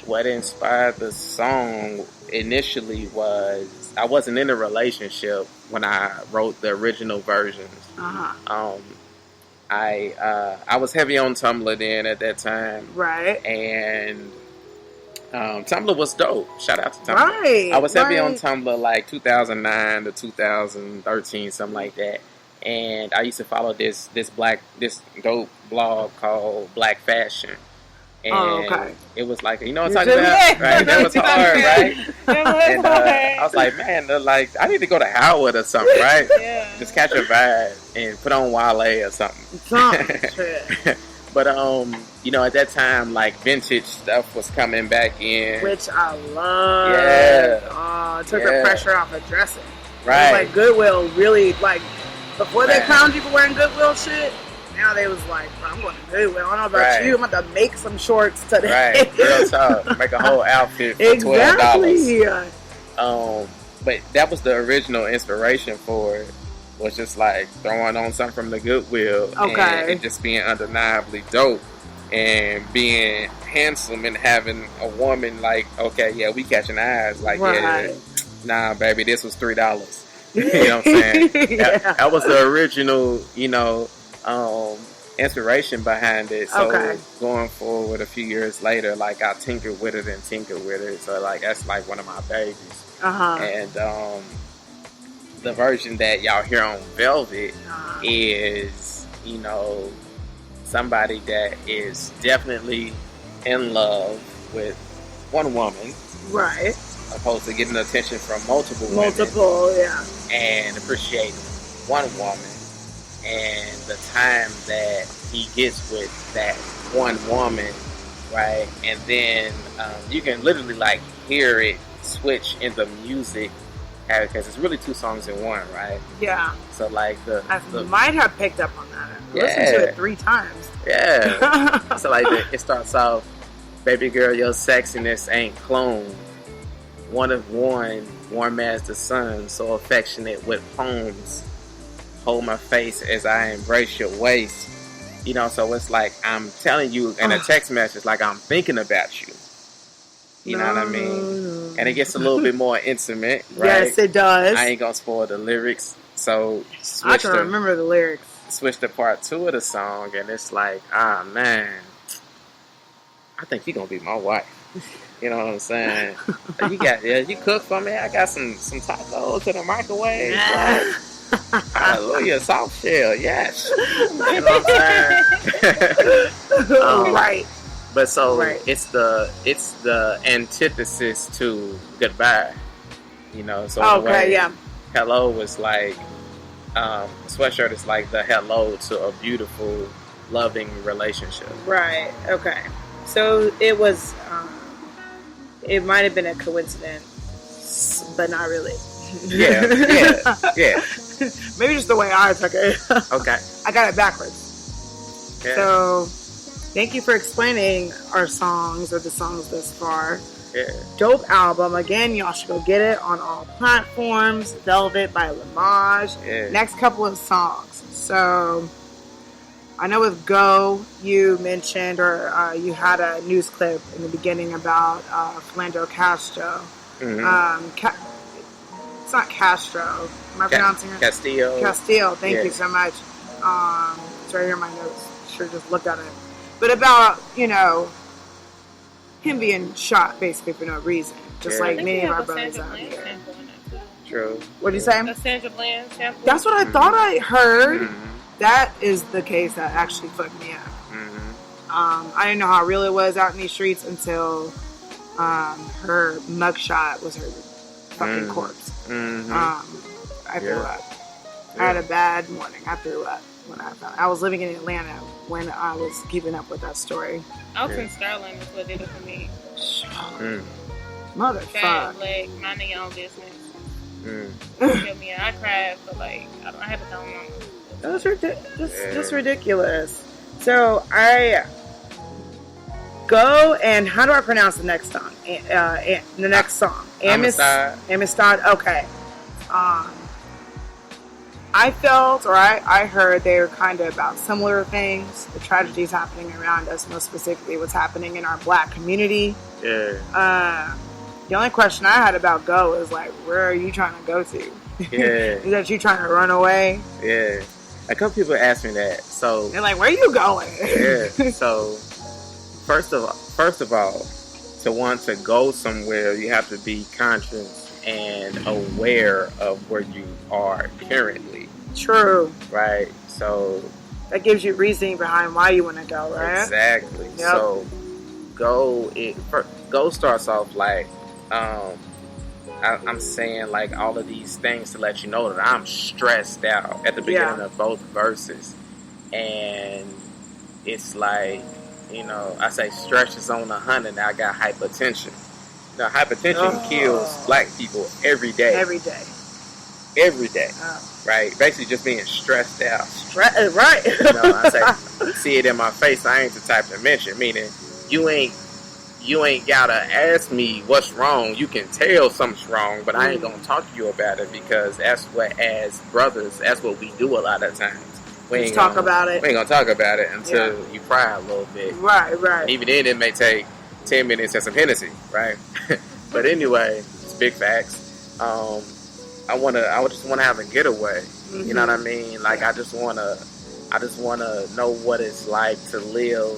what inspired the song initially was I wasn't in a relationship when I wrote the original versions. Uh-huh. I was heavy on Tumblr then at that time. Right. And Tumblr was dope. Shout out to Tumblr. Right. I was heavy on Tumblr like 2009 to 2013, something like that. And I used to follow this dope blog called Black Fashion. And it was like, you know what I'm talking about? Right? That was hard, right? And I was like, man, I need to go to Howard or something, right? Yeah. Just catch a vibe and put on Wale or something. But, at that time, like, vintage stuff was coming back in. Which I love. Yeah. It took the pressure off of dressing. Right. It was like Goodwill really, like, before they clowned you for wearing Goodwill shit, now they was like, I'm going to Goodwill. I don't know about you. I'm about to make some shorts today. Right. Real talk. Make a whole outfit for exactly. $12. But that was the original inspiration for it. Was just like throwing on something from the Goodwill. And just being undeniably dope. And being handsome and having a woman like, okay, yeah, we catching eyes. Like, nah, baby, this was $3. You know what I'm saying? That was the original, inspiration behind it. So Okay. going forward a few years later, like I tinkered with it and tinkered with it. So like that's like one of my babies. And the version that y'all hear on Velvet is, you know, somebody that is definitely in love with one woman, right, opposed to getting attention from multiple women, yeah, and appreciating one woman and the time that he gets with that one woman, right? And then you can literally like hear it switch in the music because it's really two songs in one, right? Yeah. So like I might have picked up on that. I listened to it 3 times. Yeah. So like it starts off, baby girl, your sexiness ain't cloned. One of one, warm as the sun, so affectionate with poems. Hold my face as I embrace your waist. You know, so it's like I'm telling you in a text message, like I'm thinking about you. You know what I mean? And it gets a little bit more intimate, right? Yes, it does. I ain't gonna spoil the lyrics, so I can remember the lyrics. Switch to part 2 of the song, and it's like, man, I think you're gonna be my wife. You know what I'm saying? You cook for me. I got some tacos in the microwave. Yeah. Hallelujah, soft shell, yes. You know what I'm saying? Right. But so it's the antithesis to goodbye. You know, so hello was like sweatshirt is like the hello to a beautiful, loving relationship. Right. Okay. So it was. It might have been a coincidence, but not really. Yeah. Maybe just the way I took it. Okay. I got it backwards. Yeah. So, thank you for explaining our songs or the songs thus far. Yeah. Dope album. Again, y'all should go get it on all platforms. Velvet by LEMAJ. Yeah. Next couple of songs. So, I know with Go, you mentioned or you had a news clip in the beginning about Philando Castro. Mm-hmm. It's not Castro. Am I pronouncing it? Castillo. Thank you so much. It's right here in my notes. Sure, just looked at it. But about, you know, him being shot basically for no reason. Just like many of our brothers out here. True. What did you say? A Sandra Bland sample. That's what I thought I heard. Mm-hmm. That is the case that actually fucked me up. Mm-hmm. I didn't know how real it was out in these streets until her mugshot was her fucking corpse. Mm-hmm. I threw up. I had a bad morning. I threw up when I found. I was living in Atlanta when I was keeping up with that story. I was in Sterling. That's what did it for me. Motherfucker. Bad leg, minding your own business. Kill me. I cried, but like I had to tell my mama. That was just ridiculous. So I go and how do I pronounce the next song? The next song, Amistad. Okay. I felt, or I heard they were kind of about similar things. The tragedies happening around us, most specifically what's happening in our black community. Yeah. The only question I had about Go is like, where are you trying to go to? Yeah. Is that you trying to run away? Yeah. A couple people ask me that. So they're like, where are you going? Yeah. So first of all, to want to go somewhere, you have to be conscious and aware of where you are currently. True. Right. So that gives you reasoning behind why you want to go, right? Exactly. Yep. So go starts off like I'm saying like all of these things to let you know that I'm stressed out at the beginning of both verses. And it's like, you know, I say stress is on 100 and I got hypertension. Now, hypertension kills black people every day. Every day. Right? Basically just being stressed out. Right. You know, I say, see it in my face. I ain't the type to mention. Meaning, you ain't gotta ask me what's wrong. You can tell something's wrong, but I ain't gonna talk to you about it because that's what, as brothers, that's what we do a lot of times. We ain't gonna talk about it until you cry a little bit. Right. Even then, it may take 10 minutes and some Hennessy, right? But anyway, it's big facts. I just want to have a getaway. Mm-hmm. You know what I mean? Like, I I just want to know what it's like to live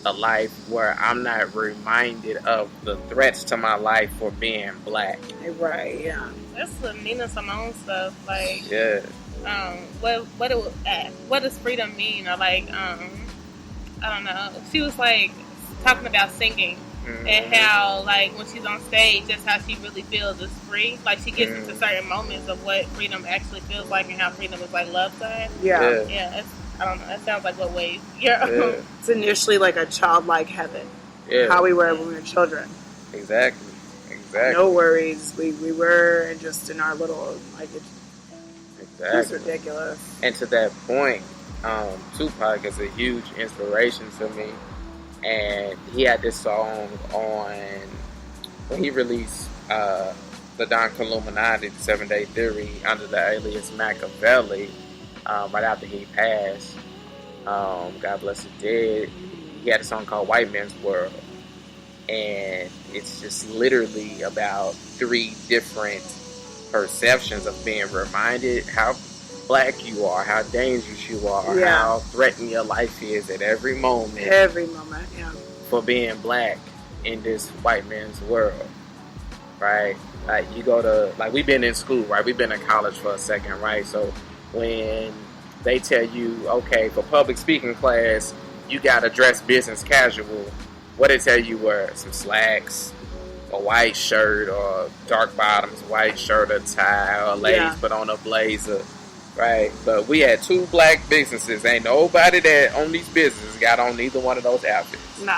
a life where I'm not reminded of the threats to my life for being black. Right, yeah. That's the Nina Simone stuff. Like, Yeah. what does freedom mean? Or like, I don't know. She was like talking about singing and how like when she's on stage, that's how she really feels is free. Like she gets into certain moments of what freedom actually feels like and how freedom is like love to her. Yeah. I don't know. That sounds like what Wave. Yeah. It's initially like a childlike heaven. Yeah. How we were when we were children. Exactly. No worries. We were just in our little like it's ridiculous. And to that point, Tupac is a huge inspiration to me. And he had this song on when he released the Don Illuminati, the 7 Day Theory, under the alias Machiavelli. Right after he passed, God bless the dead, he had a song called White Man's World. And it's just literally about 3 different perceptions of being reminded how black you are, how dangerous you are, how threatening your life is at every moment. Yeah. For being black in this white man's world, right? Like you go to, like we've been in school, right? We've been in college for a second, right? So when they tell you, okay, for public speaking class, you got to dress business casual, what they tell you were some slacks, a white shirt, or dark bottoms, white shirt or tie, or ladies put on a blazer, right? But we had 2 black businesses. Ain't nobody that on these businesses got on neither one of those outfits. No.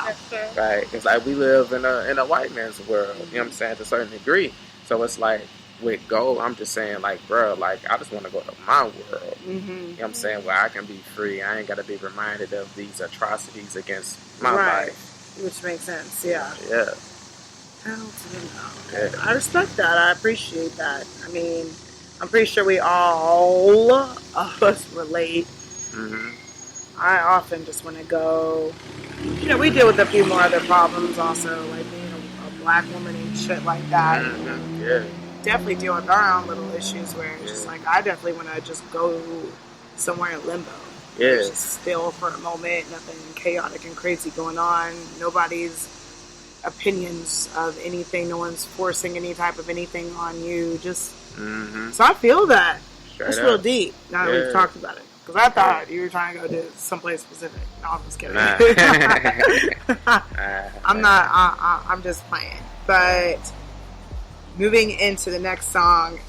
Right? It's like we live in a white man's world, you know what I'm saying, to a certain degree. So it's like, with gold, I'm just saying, like, bro, like, I just want to go to my world. You know what I'm saying? Where I can be free. I ain't got to be reminded of these atrocities against my life. Which makes sense, yeah. Yeah. Hell to the no. I respect that. I appreciate that. I mean, I'm pretty sure we all of us relate. I often just want to go, you know, we deal with a few more other problems also, like being a black woman and shit like that. Yeah. Definitely deal with our own little issues where it's just like, I definitely want to just go somewhere in limbo. Yeah. Just still for a moment, nothing chaotic and crazy going on. Nobody's opinions of anything. No one's forcing any type of anything on you. Just so I feel that. It's real deep now that we've talked about it. Because I thought you were trying to go to someplace specific. No, I'm just kidding. I'm not. I'm just playing. But moving into the next song,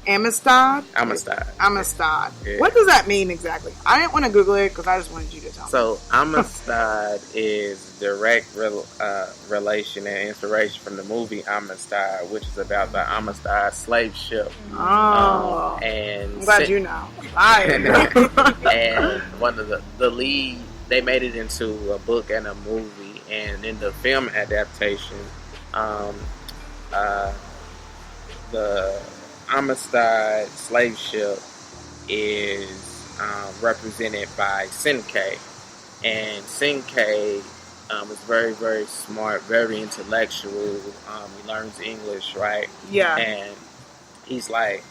Amistad. Yeah. What does that mean exactly? I didn't want to Google it because I just wanted you to tell me. So Amistad is direct relation and inspiration from the movie Amistad, which is about the Amistad slave ship. Oh, and I'm glad you know. And one of the lead, they made it into a book and a movie, and in the film adaptation, the Amistad slave ship is represented by Sinke, and Sinke is very, very smart, very intellectual. He learns English, right? Yeah. And he's like,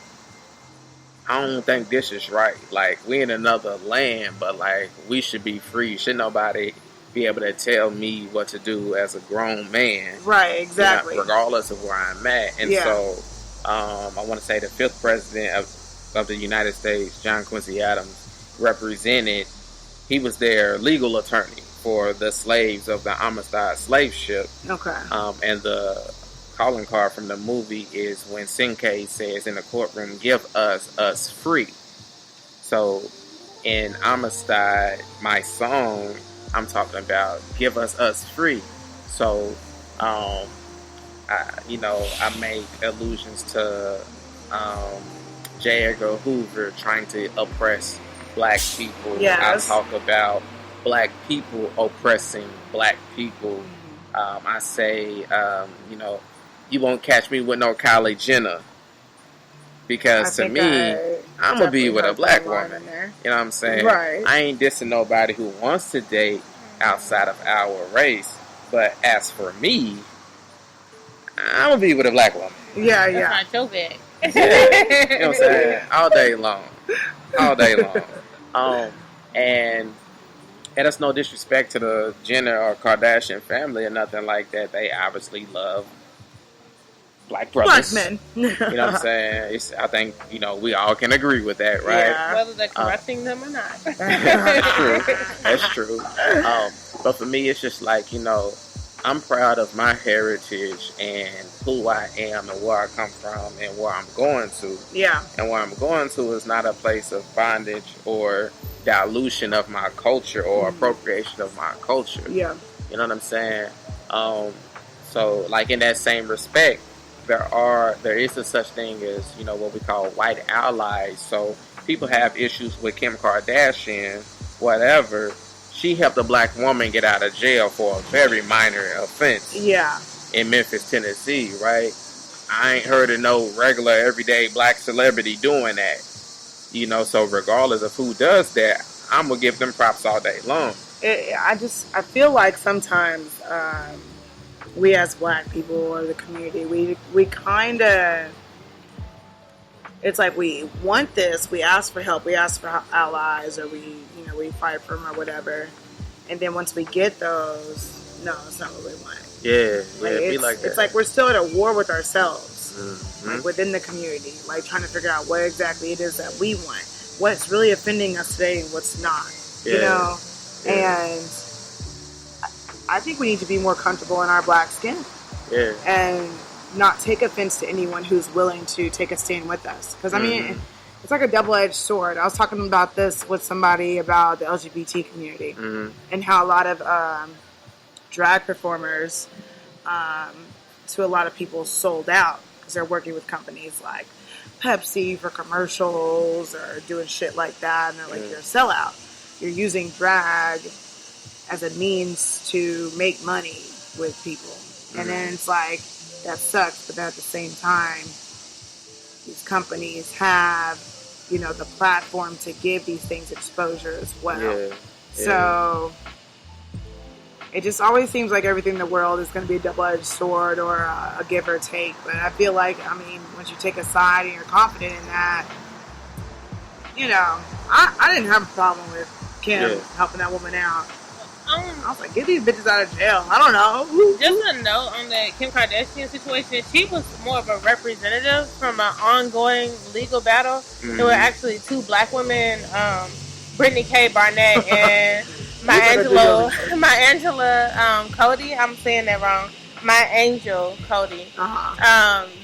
I don't think this is right. Like, we in another land, but like, we should be free. Should nobody be able to tell me what to do as a grown man? Right, exactly. Regardless of where I'm at. And so, I want to say the 5th president of the United States, John Quincy Adams, represented, he was their legal attorney for the slaves of the Amistad slave ship. Okay. And the calling card from the movie is when Sinke says in the courtroom, give us free. So in Amistad, my song, I'm talking about give us free. So, I make allusions to J. Edgar Hoover trying to oppress black people. Yes. I talk about black people oppressing black people. I say, you won't catch me with no Kylie Jenner. Because to me, I'm going to be with a black woman. You know what I'm saying? Right. I ain't dissing nobody who wants to date outside of our race. But as for me, I'm going to be with a black woman. Yeah. That's not your bag. You know what I'm saying? All day long. And that's no disrespect to the Jenner or Kardashian family or nothing like that. They obviously love black brothers. Black men. You know what I'm saying? I think, we all can agree with that, right? Yeah. Whether they're correcting them or not. That's true. That's true. But for me, it's just like, I'm proud of my heritage and who I am and where I come from and where I'm going to. Yeah. And where I'm going to is not a place of bondage or dilution of my culture or appropriation of my culture. Yeah. You know what I'm saying? So, like, in that same respect, there is a such thing as, what we call white allies. So people have issues with Kim Kardashian, whatever. She helped a black woman get out of jail for a very minor offense. Yeah. In Memphis, Tennessee, right? I ain't heard of no regular, everyday black celebrity doing that. So regardless of who does that, I'm going to give them props all day long. I feel like sometimes we as black people or the community, we kind of, it's like we want this, we ask for help, we ask for allies, or we fight for them or whatever. And then once we get those, no, it's not what we want. Yeah, be like that. It's like we're still at a war with ourselves, mm-hmm. within the community, like trying to figure out what exactly it is that we want, what's really offending us today and what's not, Yeah. And I think we need to be more comfortable in our black skin. Yeah. And not take offense to anyone who's willing to take a stand with us. Because, I mean, it's like a double-edged sword. I was talking about this with somebody about the LGBT community and how a lot of drag performers, to a lot of people, sold out because they're working with companies like Pepsi for commercials or doing shit like that. And they're like, you're a sellout. You're using drag as a means to make money with people. And then it's like, that sucks, but then at the same time, these companies have, the platform to give these things exposure as well. Yeah. So it just always seems like everything in the world is going to be a double-edged sword or a give or take. But I feel like, once you take a side and you're confident in that, I didn't have a problem with Kim helping that woman out. I was like, get these bitches out of jail. I don't know. Just a note on the Kim Kardashian situation. She was more of a representative from an ongoing legal battle. There were actually two black women, Brittany K. Barnett and Maya Angelou Cody. I'm saying that wrong. Maya Angel Cody.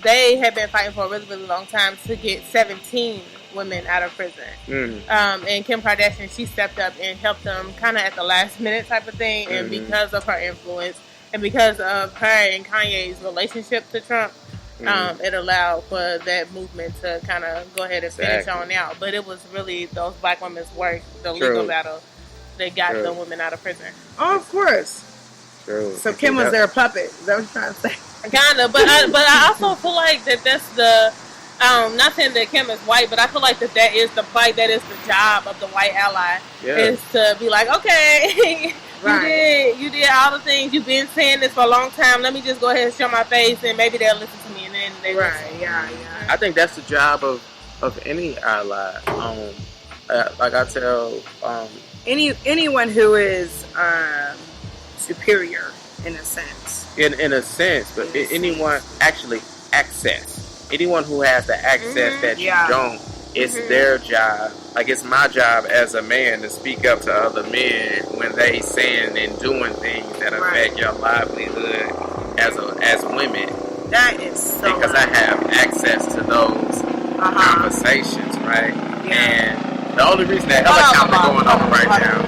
They had been fighting for a really, really long time to get 17 women out of prison. And Kim Kardashian, she stepped up and helped them kind of at the last minute type of thing. And because of her influence and because of her and Kanye's relationship to Trump, it allowed for that movement to kind of go ahead and finish on out. But it was really those black women's work, the legal battle, that got the women out of prison. Oh, of course. True. So Kim was their puppet. Is that what you're trying to say? Kind of. But I also feel like that's the... not saying that Kim is white, but I feel like that is the fight, that is the job of the white ally, is to be like, okay, you did all the things, you've been saying this for a long time, let me just go ahead and show my face, and maybe they'll listen to me, and then they listen. I think that's the job of any ally. Like I tell... anyone who is superior, in a sense. In a sense, but anyone actually access. Anyone who has the access that you don't, it's their job. Like, it's my job as a man to speak up to other men when they saying and doing things that affect your livelihood as women. That is so because I have access to those conversations, right? And the only reason that helicopter going over right now.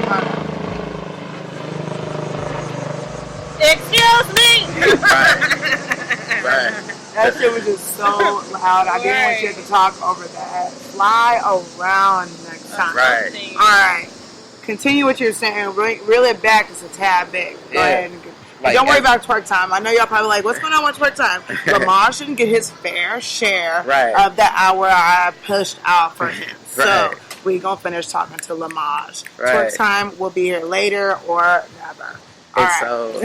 Excuse me. Right. That shit was just so loud. I didn't want you to talk over that. Fly around next time. Right. All right. Continue what you're saying. Reel it back just a tad bit. Go ahead. Like, don't worry about twerk time. I know y'all probably like, what's going on with twerk time? Lamar shouldn't get his fair share of the hour I pushed out for him. So we're going to finish talking to Lamaj. Twerk time will be here later or never. So,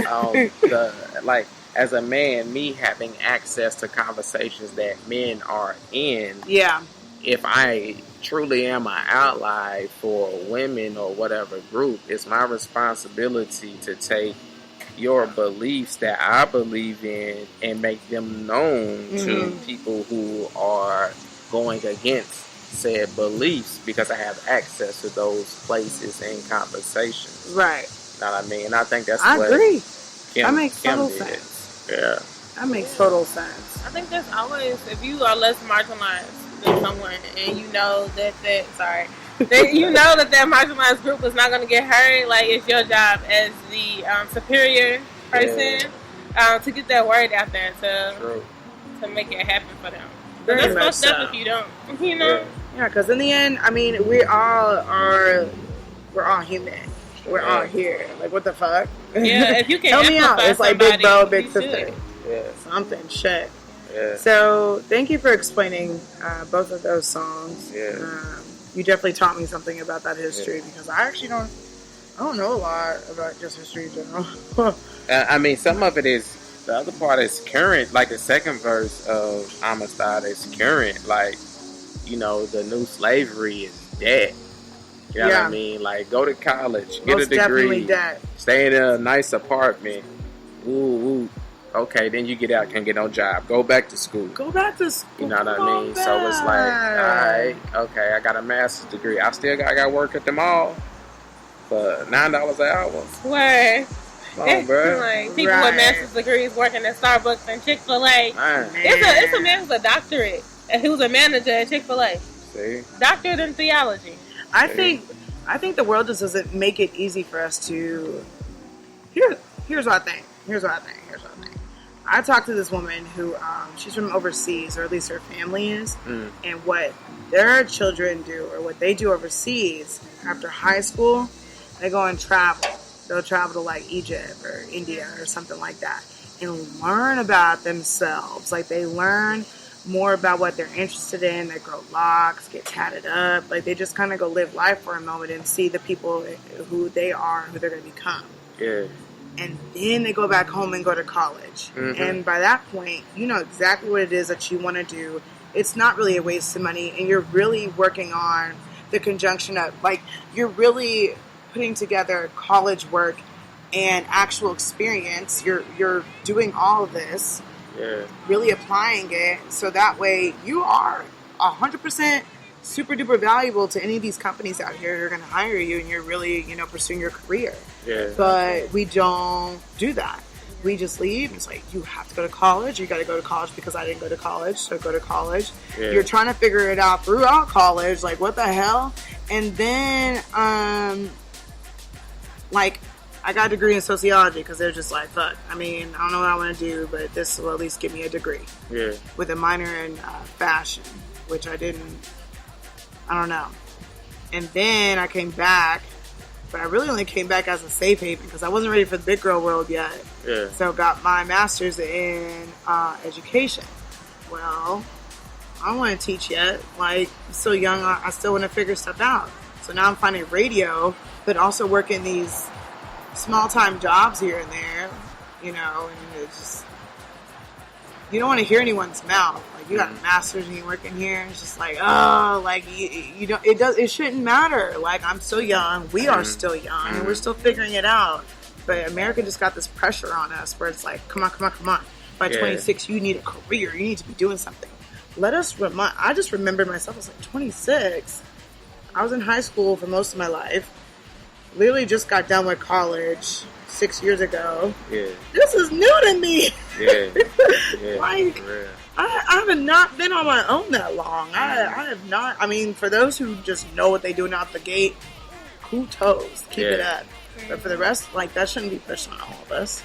as a man, me having access to conversations that men are in, if I truly am an ally for women or whatever group, it's my responsibility to take your beliefs that I believe in and make them known to people who are going against said beliefs, because I have access to those places and conversations. Right. You know what I mean? And I think that's I what agree. Kim, That makes Kim total did. sense. Yeah. That makes total sense. I think there's always, if you are less marginalized than someone, and you know that you know that marginalized group is not going to get hurt, like, it's your job as the superior person to get that word out there to make it happen for them. But Very that's much fucked up if you don't, you know? Yeah, because in the end, I mean, we're all human. We're all here. Like, what the fuck? Yeah, if you can help me out. It's like big bro, big sister. Yeah. Something shit. Yeah. So thank you for explaining both of those songs. Yeah. You definitely taught me something about that history, because I actually don't know a lot about just history in general. I mean, some of it is, the other part is current. Like the second verse of Amistad is current. Like, you know, the new slavery is dead. You know what I mean? Like, go to college, get Most a degree, definitely dead. Stay in a nice apartment. Ooh. Okay, then you get out, can't get no job. Go back to school. Go back to school. You know what I mean? So it's like, alright, okay, I got a master's degree. I got work at the mall for $9 an hour. Where? Come on, bro. Like, people with master's degrees working at Starbucks and Chick-fil-A. It's a man with a doctorate who's a manager at Chick-fil-A. See? Doctorate in theology. I think the world just doesn't make it easy for us to. Here's what I think. I talked to this woman who she's from overseas, or at least her family is, and what their children do, or what they do overseas after high school, they go and travel. They'll travel to like Egypt or India or something like that, and learn about themselves. Like, they learn more about what they're interested in. They grow locks, get tatted up. Like, they just kind of go live life for a moment and see the people who they are, who they're going to become. Yeah. And then they go back home and go to college. And by that point, you know exactly what it is that you want to do. It's not really a waste of money, and you're really working on the conjunction of, like, you're really putting together college work and actual experience. You're doing all of this, really applying it, so that way you are 100% super duper valuable to any of these companies out here who are going to hire you, and you're really, you know, pursuing your career. Yeah. But we don't do that. We just leave. It's like, you have to go to college. You got to go to college because I didn't go to college, so go to college. Yeah. You're trying to figure it out throughout college. Like, what the hell? And then, like, I got a degree in sociology because they're just like, fuck. I mean, I don't know what I want to do, but this will at least give me a degree. Yeah. With a minor in fashion, which I didn't. I don't know. And then I came back, but I really only came back as a safe haven because I wasn't ready for the big girl world yet. Yeah. So got my master's in education. Well, I don't want to teach yet. Like, I'm still young. I still want to figure stuff out. So now I'm finding radio, but also working these small-time jobs here and there, you know, and it's just, you don't want to hear anyone's mouth. Like, you got a master's and you're working here, and it's just like, oh, like, you don't, it shouldn't matter. Like, I'm still young, we are still young, and we're still figuring it out. But America just got this pressure on us where it's like, come on. By 26, you need a career, you need to be doing something. I just remember myself, I was like, 26? I was in high school for most of my life. Literally just got done with college 6 years ago. Yeah. This is new to me. Yeah. Like, I have not been on my own that long. I have not. I mean, for those who just know what they're doing out the gate, kudos. Keep it up. But for the rest, like, that shouldn't be pushed on all of us.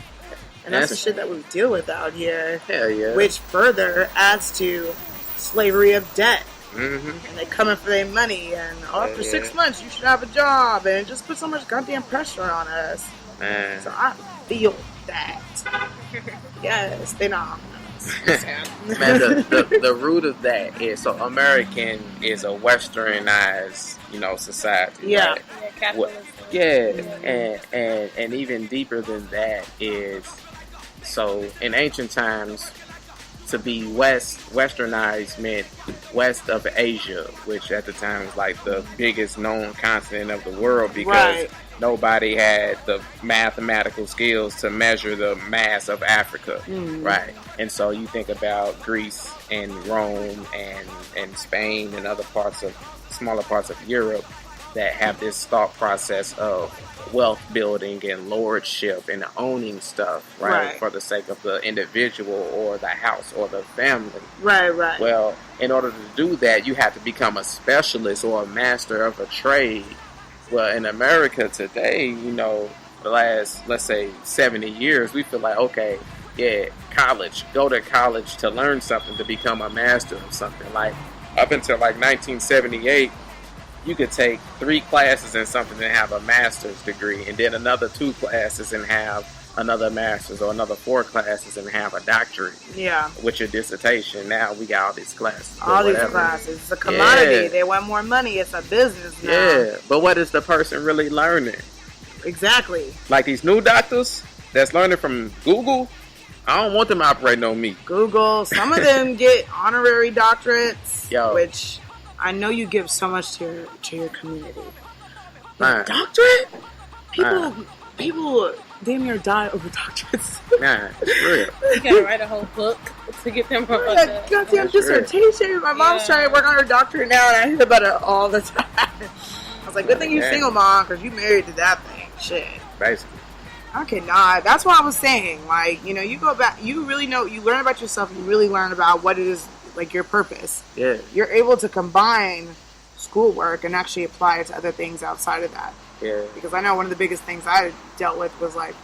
And that's the shit that we deal with out here. Hell yeah. Which further adds to slavery of debt. Mm-hmm. And they come in for their money, and after 6 months you should have a job, and it just puts so much goddamn pressure on us. Man. So I feel that. Yes, they not. Man, the root of that is, so American is a westernized, you know, society. Yeah. Right? Yeah, capitalism. And even deeper than that is, so in ancient times, to be westernized meant west of Asia, which at the time was like the biggest known continent of the world because nobody had the mathematical skills to measure the mass of Africa, right? And so you think about Greece and Rome and Spain and other smaller parts of Europe that have this thought process of wealth building and lordship and owning stuff, right? For the sake of the individual or the house or the family. Right. Well, in order to do that, you have to become a specialist or a master of a trade. Well, in America today, you know, the last, let's say, 70 years, we feel like, okay, yeah, college. Go to college to learn something, to become a master of something. Like, up until like 1978, you could take 3 classes in something and have a master's degree, and then another 2 classes and have another master's, or another 4 classes and have a doctorate. Yeah. With your dissertation. Now we got all these classes. All these classes. It's a commodity. They want more money. It's a business now. Yeah. But what is the person really learning? Exactly. Like these new doctors that's learning from Google, I don't want them operating on me. Google. Some of them get honorary doctorates, Yo. which I know you give so much to your community. Nah. Doctorate? People damn near die over doctorates. Nah, it's real. You gotta write a whole book to get them from a goddamn dissertation. My mom's trying to work on her doctorate now, and I hear about it all the time. I was like, good thing you're single, Mom, because you married to that thing. Shit. Basically. I cannot. That's what I was saying. Like, you know, you go back, you really know, you learn about yourself, you really learn about what it is, like your purpose. Yeah. You're able to combine schoolwork and actually apply it to other things outside of that. Yeah. Because I know one of the biggest things I dealt with was like,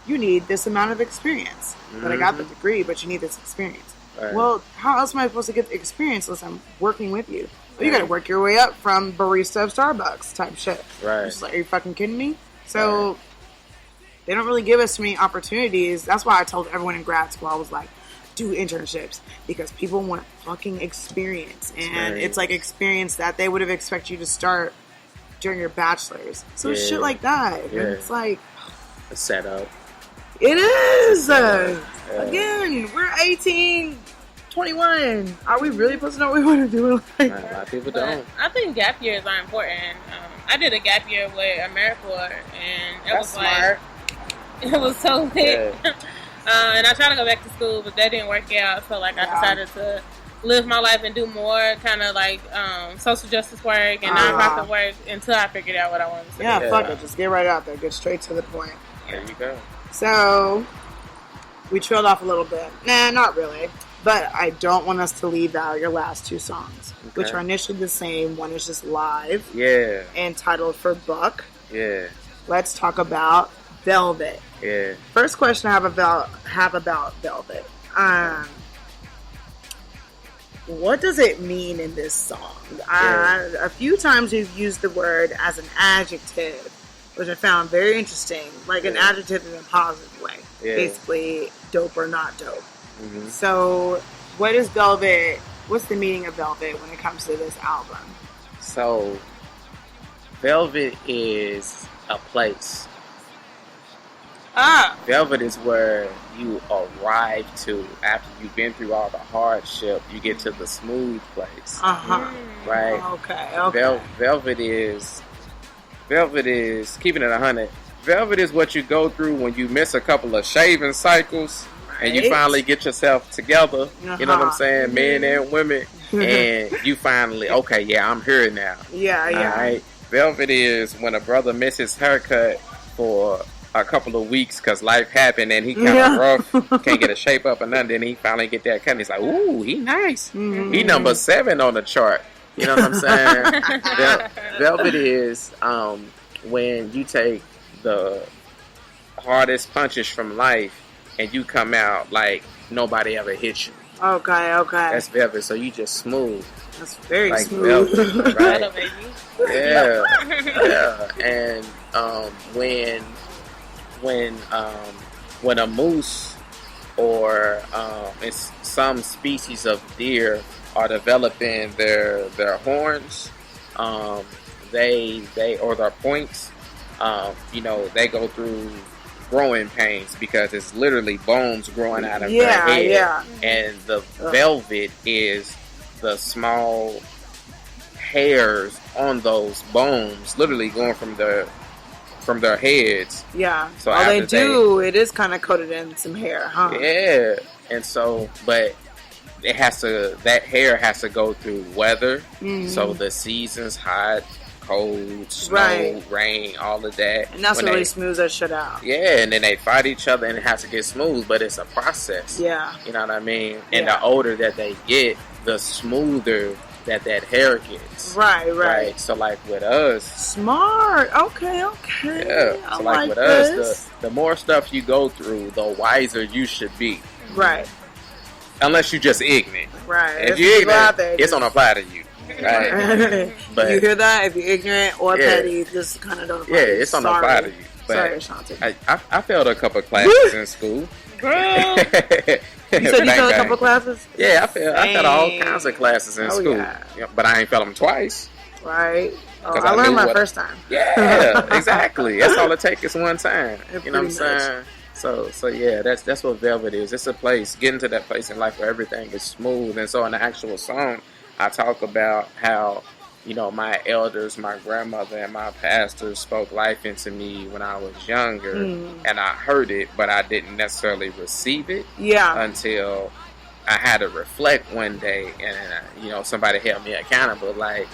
you need this amount of experience. But I got the degree, but you need this experience. Right. Well, how else am I supposed to get the experience unless I'm working with you? Well, you got to work your way up from barista of Starbucks type shit. Right. Just like, are you fucking kidding me? So they don't really give us too many opportunities. That's why I told everyone in grad school, I was like, do internships, because people want fucking experience. And it's like experience that they would have expected you to start during your bachelor's. So shit like that. Yeah. And it's like a setup. It is. Again, we're 18, 21. Are we really supposed to know what we want to do? Like, a lot of people don't. I think gap years are important. I did a gap year with AmeriCorps, and it was smart. Like, it was so lit. Yeah. And I tried to go back to school, but that didn't work out. So like I decided to live my life and do more kind of like social justice work and nonprofit work until I figured out what I wanted to do. Yeah, fuck it. Just get right out there. Get straight to the point. There you go. So, we trailed off a little bit. Nah, not really. But I don't want us to leave out your last 2 songs, which are initially the same. One is just live. Yeah. And titled For Buck. Yeah. Let's talk about Velvet. Yeah. First question I have about Velvet. What does it mean in this song? A few times we've used the word as an adjective, which I found very interesting. Like an adjective in a positive way. Yeah. Basically, dope or not dope. Mm-hmm. So, what is Velvet? What's the meaning of Velvet when it comes to this album? So, Velvet is a place. Velvet is where you arrive to after you've been through all the hardship. You get to the smooth place. Right? Okay. Velvet is keeping it 100. Velvet is what you go through when you miss a couple of shaving cycles and you finally get yourself together. You know what I'm saying? Men and women. And you finally, okay, yeah, I'm here now. Yeah. All right. Velvet is when a brother misses haircut for a couple of weeks because life happened and he kind of rough, can't get a shape up or nothing. Then he finally get that cut and he's like, ooh, he nice. Mm-hmm. He number 7 on the chart. You know what I'm saying? Velvet is when you take the hardest punches from life and you come out like nobody ever hit you. Okay. That's Velvet. So you just smooth. That's very like smooth. Velvet, right? Yeah. And when a moose or some species of deer are developing their horns, they or their points, they go through growing pains because it's literally bones growing out of their head. And the velvet is the small hairs on those bones, literally going from their heads. Yeah. So it is kind of coated in some hair, huh? Yeah. And so, but that hair has to go through weather. So the seasons, hot, cold, snow, rain, all of that. And that's what really smooths that shit out. Yeah, and then they fight each other and it has to get smooth, but it's a process. Yeah. You know what I mean? And the older that they get, the smoother that hair gets. Right. So like with us. Smart. Okay. Yeah. So like with us, the more stuff you go through, the wiser you should be. Right. Unless you're just ignorant. Right. If you're ignorant, it's going to apply to you. Right. But you hear that? If you're ignorant or petty, just kind of don't apply. Yeah, it's on the apply to you. But sorry, Ashanti. I failed a couple classes in school. Girl. You said you failed a couple classes? Yeah, I failed all kinds of classes in school. Yeah. But I ain't failed them twice. Right. I learned my first time. Yeah, exactly. That's all it takes is one time. You know what I'm saying? So yeah, that's what Velvet is. It's a place, getting to that place in life where everything is smooth. And so in the actual song, I talk about how, you know, my elders, my grandmother, and my pastor spoke life into me when I was younger. And I heard it, but I didn't necessarily receive it until I had to reflect one day and, you know, somebody held me accountable. Like,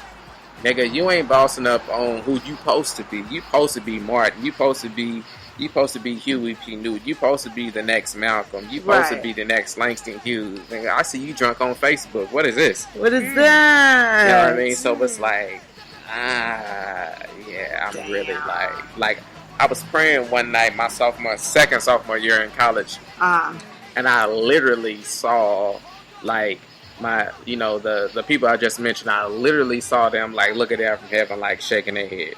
nigga, you ain't bossing up on who you supposed to be. You supposed to be Martin. You supposed to be Huey P. Newton. You supposed to be the next Malcolm. You supposed to be the next Langston Hughes. Nigga, I see you drunk on Facebook. What is this? What is that? You know what I mean? So it's like, I'm really like, I was praying one night, my second sophomore year in college, and I literally saw, like, my, you know, the people I just mentioned, I literally saw them, like, looking down from heaven, like, shaking their head.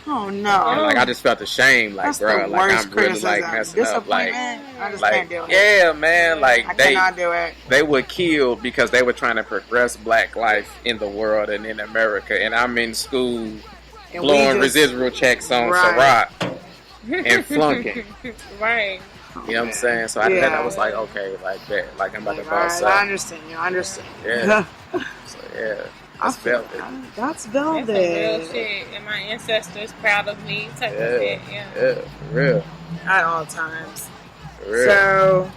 Oh no! And, like, I just felt ashamed, like, bro, like, I'm really, like, messing up, like, I just can't do it. Yeah, man, like, I cannot do it. They were killed because they were trying to progress black life in the world and in America, and I'm in school and blowing residual checks on Ciroc and flunking. Right. You know what I'm saying? So I was like, okay, like that, like I'm about to boss up. I understand. Yeah. So yeah. That's Velvet. That's Velvet. That's some real shit. And my ancestors proud of me. Type of shit. Yeah, for real. At all times. For real. So,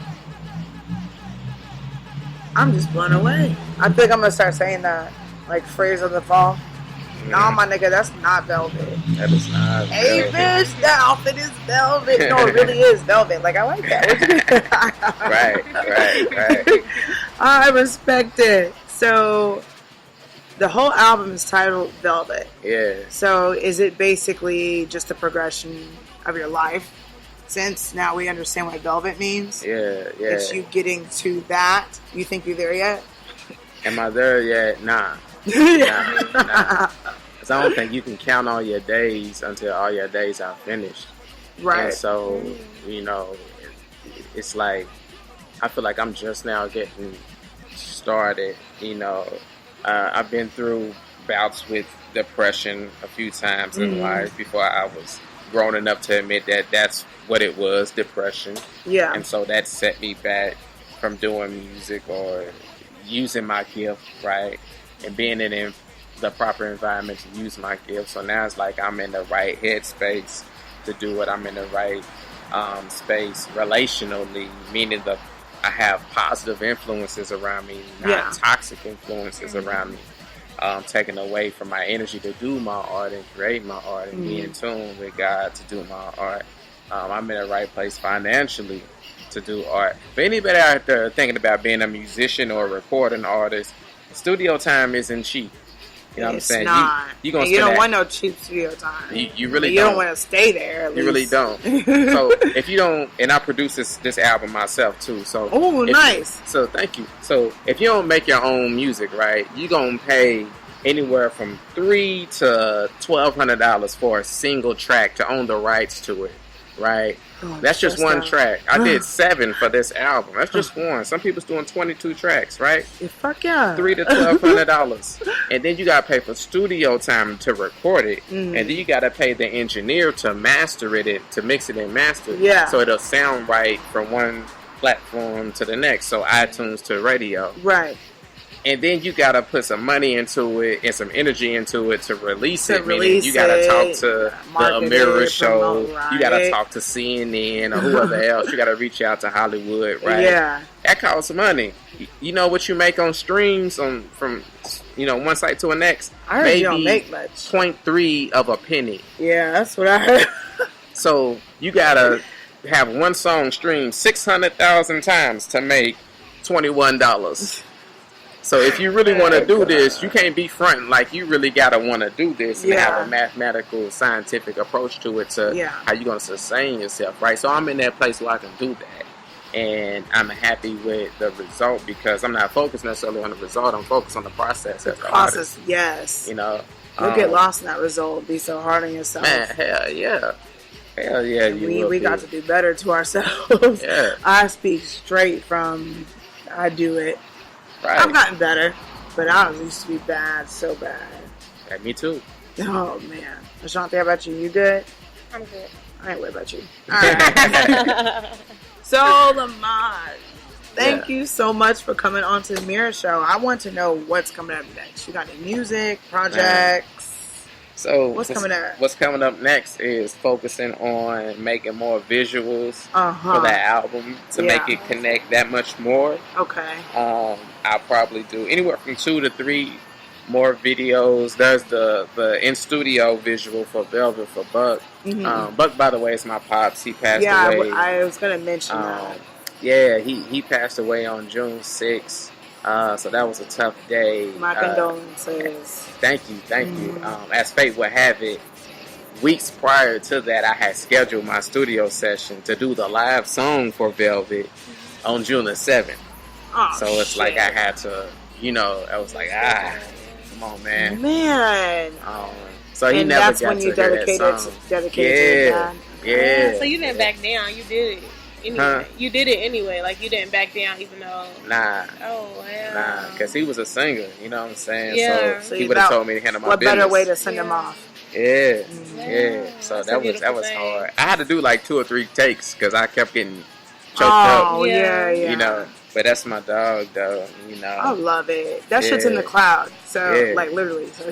I'm just blown away. I think I'm going to start saying that. Like, phrase of the fall. No, my nigga, that's not Velvet. That is not Hey, Velvet. bitch, that outfit is Velvet. No, it really is Velvet. Like, I like that. Right. I respect it. So, the whole album is titled Velvet. Yeah. So is it basically just a progression of your life? Since now we understand what velvet means. Yeah. It's you getting to that. You think you're there yet? Am I there yet? Nah. Because I don't think you can count all your days until all your days are finished. Right. And so, you know, it's like, I feel like I'm just now getting started, you know. I've been through bouts with depression a few times in life before I was grown enough to admit that that's what it was, depression. Yeah. And so that set me back from doing music or using my gift, right? And being in the proper environment to use my gift. So now it's like I'm in the right headspace to do it. I'm in the right space relationally, meaning I have positive influences around me, not toxic influences around me, taking away from my energy to do my art and create my art and be in tune with God to do my art. I'm in the right place financially to do art. But anybody out there thinking about being a musician or a recording artist, studio time isn't cheap. You know what I'm saying? Not. You don't want no cheap studio time. You really don't. You don't want to stay there. You really don't. So if you don't, and I produce this album myself too. So nice. So thank you. So if you don't make your own music, right, you gonna pay anywhere from $300 to $1,200 for a single track to own the rights to it. right? Oh, That's just stressed one out. track. I did 7 for this album. That's just one. Some people's doing 22 tracks, right? Yeah, fuck yeah. $300 to $1,200, and then you gotta pay for studio time to record it, and then you gotta pay the engineer to master it, to mix it and master it, Yeah. so it'll sound right from one platform to the next, so iTunes to radio. Right. And then you gotta put some money into it and some energy into it to release To it. Meaning release you gotta it, talk to market the Amira it, show. promote, You gotta right. talk to CNN or whoever else. You gotta reach out to Hollywood, right? Yeah. That costs money. You know what you make on streams from one site to the next? I heard you don't make much. 0.3 of a penny. Yeah, that's what I heard. So you gotta have one song streamed 600,000 times to make $21. So if you really want to do this, you can't be fronting like you really gotta want to do this and have a mathematical, scientific approach to it to how you gonna sustain yourself, right? So I'm in that place where I can do that, and I'm happy with the result because I'm not focused necessarily on the result. I'm focused on the process. The process, yes. You know, you'll get lost in that result. Be so hard on yourself. Man, hell yeah. Hell yeah, we got to do better to ourselves. Yeah. I speak straight from I do it. Right. I've gotten better, but I used to be bad, so bad. Yeah, me too. Oh man, Ashante, how about you? You good? I'm good. I ain't worried about you. All right. So LEMAJ, thank you so much for coming on to the Mirror Show. I want to know what's coming up next. You got any music projects? So what's coming up? What's coming up next is focusing on making more visuals for that album to make it connect that much more. Okay. I'll probably do anywhere from 2 to 3 more videos. There's the in studio visual for Velvet for Buck. Mm-hmm. Buck, by the way, is my pops. He passed away. Yeah, I was gonna mention that. Yeah, he passed away on June 6th. So that was a tough day. My condolences. Thank you. As fate would have it, weeks prior to that, I had scheduled my studio session to do the live song for Velvet on June the 7th. Oh, so it's like I had to, I was like, come on, man. So he and never that's got when to you hear that song. dedicated to God. Yeah. So you didn't back down. You did it. Anyway. You did it anyway. Like, you didn't back down even though... Nah. Oh, wow. Nah, because he was a singer. You know what I'm saying? Yeah. So he would have told me to handle my business. What better way to send him off? Yeah. So that was hard. I had to do like 2 or 3 takes because I kept getting choked up. Oh, yeah. You know, but that's my dog, though. I love it. That shit's in the cloud. So, like, literally. So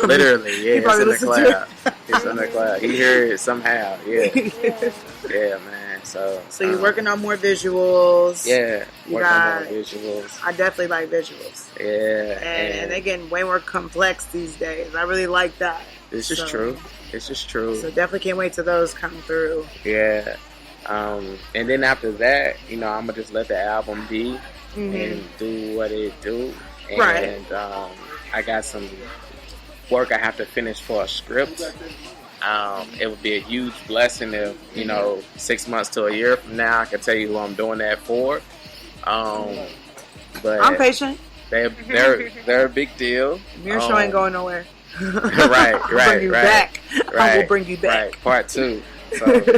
literally, it's in the cloud. It's in the cloud. He heard it somehow. Yeah, man. So you're working on more visuals. Yeah, working on more visuals. I definitely like visuals. Yeah. And they're getting way more complex these days. I really like that. This is true. This is true. So definitely can't wait till those come through. Yeah. And then after that, I'm going to just let the album be and do what it do. And I got some work I have to finish for a script. It would be a huge blessing if, 6 months to a year from now, I can tell you who I'm doing that for. But I'm patient. They're a big deal. Your show ain't going nowhere. Right. I will bring you back. Right, part 2.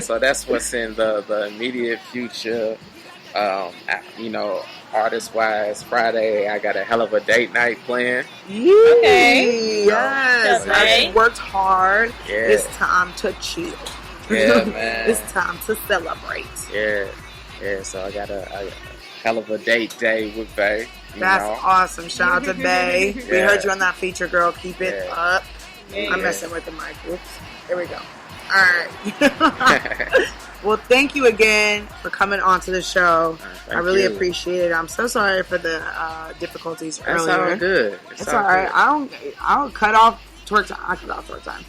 So that's what's in the immediate future. Artist-wise, Friday, I got a hell of a date night planned. Okay. Yes. I worked hard. Yeah. It's time to chill. Yeah, man. It's time to celebrate. Yeah. So I got a hell of a date day with Bae. That's awesome. Shout out to Bae. We heard you on that feature, girl. Keep it up. I'm messing with the mic. Oops. There we go. All right. Well, thank you again for coming on to the show. I really appreciate it. I'm so sorry for the difficulties earlier. That's all good. It's all right. I'll cut off twerk time. I cut off twerk time.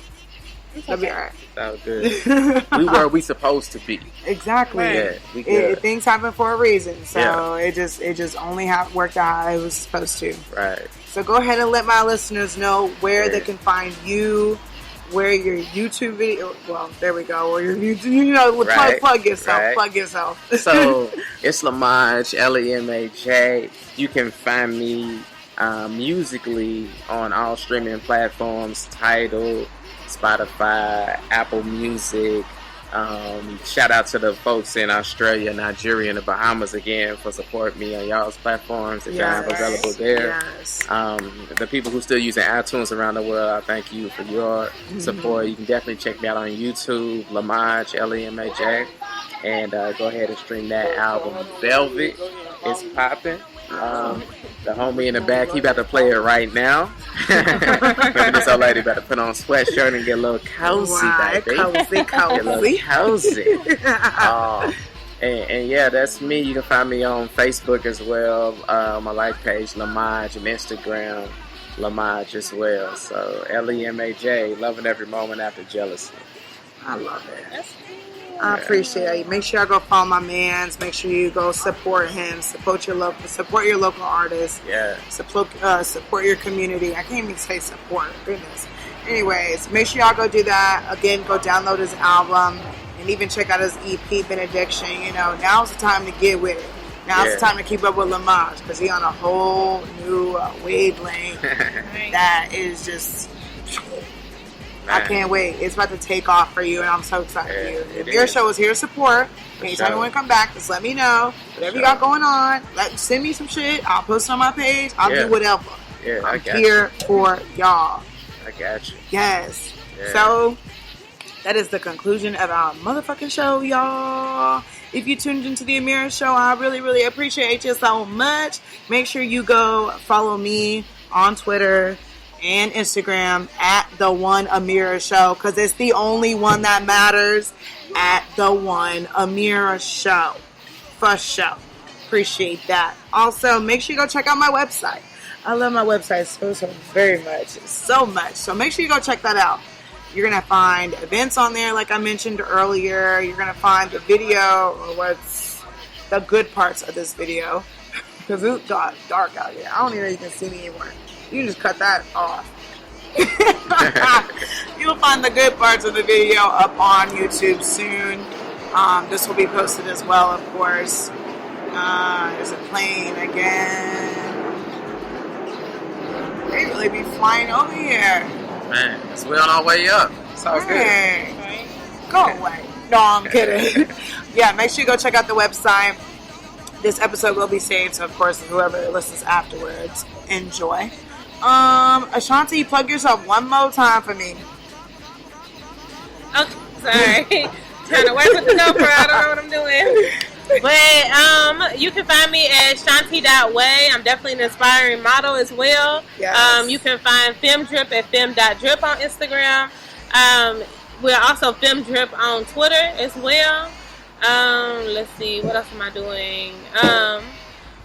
That'll be all right. That was good. We were we supposed to be. Exactly. Yeah, we good. Things happen for a reason. So it just only worked out how it was supposed to. Right. So go ahead and let my listeners know where they can find you, where your YouTube video. Well, there we go. Or your YouTube. Plug yourself. Right. Plug yourself. So it's LEMAJ, LEMAJ. You can find me musically on all streaming platforms: Tidal, Spotify, Apple Music, Shout out to the folks in Australia, Nigeria, and the Bahamas again for supporting me on y'all's platforms that y'all have available there. Yes. The people who still using iTunes around the world, I thank you for your support. You can definitely check me out on YouTube, LEMAJ, LEMAJ, and go ahead and stream that album, Velvet. It's popping. The homie in the back, he about to play it right now. This old lady about to put on a sweatshirt and get a little cozy, baby. Cozy. Get a little cozy. And yeah, that's me. You can find me on Facebook as well. My like page, LEMAJ, and Instagram, LEMAJ as well. So LEMAJ, loving every moment after jealousy. I love it. I appreciate it. Make sure y'all go follow my mans. Make sure you go support him. Support your local artists. Yeah. Support your community. I can't even say support. Goodness. Anyways, make sure y'all go do that. Again, go download his album and even check out his EP, Benediction. You know, now's the time to get with it. Now's the time to keep up with LEMAJ because he's on a whole new wavelength that is just... I can't wait. It's about to take off for you, and I'm so excited for you. Your show is here to support. Anytime you want to come back, just let me know. Whatever you got going on, send me some shit. I'll post it on my page. I'll do whatever. Yeah, I'm here for y'all. I got you. Yes. Yeah. So, that is the conclusion of our motherfucking show, y'all. If you tuned into the Amira Show, I really, really appreciate you so much. Make sure you go follow me on Twitter and Instagram at The One Amira Show, because it's the only one that matters, at The One Amira Show. For sure. Appreciate that. Also, make sure you go check out my website. I love my website so very much. So much. So make sure you go check that out. You're going to find events on there like I mentioned earlier. You're going to find the video, or what's the good parts of this video, because it's dark out here. I don't even know if you can see me anymore. You can just cut that off. You'll find the good parts of the video up on YouTube soon. This will be posted as well, of course. There's a plane again. They really be flying over here. Man, it's we on our way up. It's all good. Go away. No, I'm kidding. Yeah, make sure you go check out the website. This episode will be saved, so of course, whoever listens afterwards, enjoy. Ashanti, plug yourself one more time for me. Okay, sorry. Trying to work with the GoPro. I don't know what I'm doing. But you can find me at shanti.way. I'm definitely an aspiring model as well. Yes. You can find FemDrip at fem.drip on Instagram. We're also FemDrip on Twitter as well. Let's see, what else am I doing?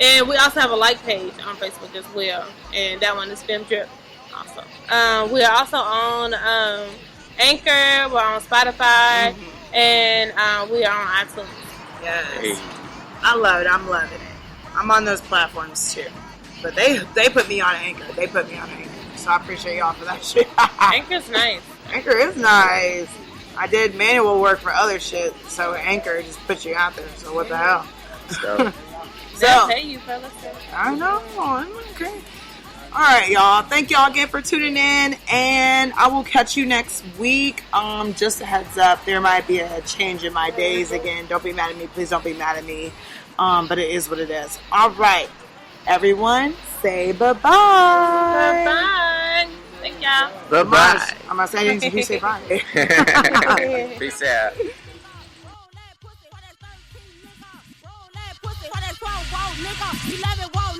And we also have a like page on Facebook as well, and that one is FemDrip also. We are also on Anchor, we're on Spotify, and we are on iTunes. Yes. Hey. I love it. I'm loving it. I'm on those platforms too. But they put me on Anchor. So I appreciate y'all for that shit. Anchor's nice. Anchor is nice. I did manual work for other shit, so Anchor just puts you out there. So what the hell? They'll pay you, fellas. I know. Okay. All right, y'all. Thank y'all again for tuning in, and I will catch you next week. Just a heads up, there might be a change in my days again. Don't be mad at me. Please don't be mad at me. But it is what it is. All right, everyone, say bye-bye. Bye-bye. Thank y'all. Bye-bye. I'm not saying anything. You say bye. Peace out. Nigga, 11 walls.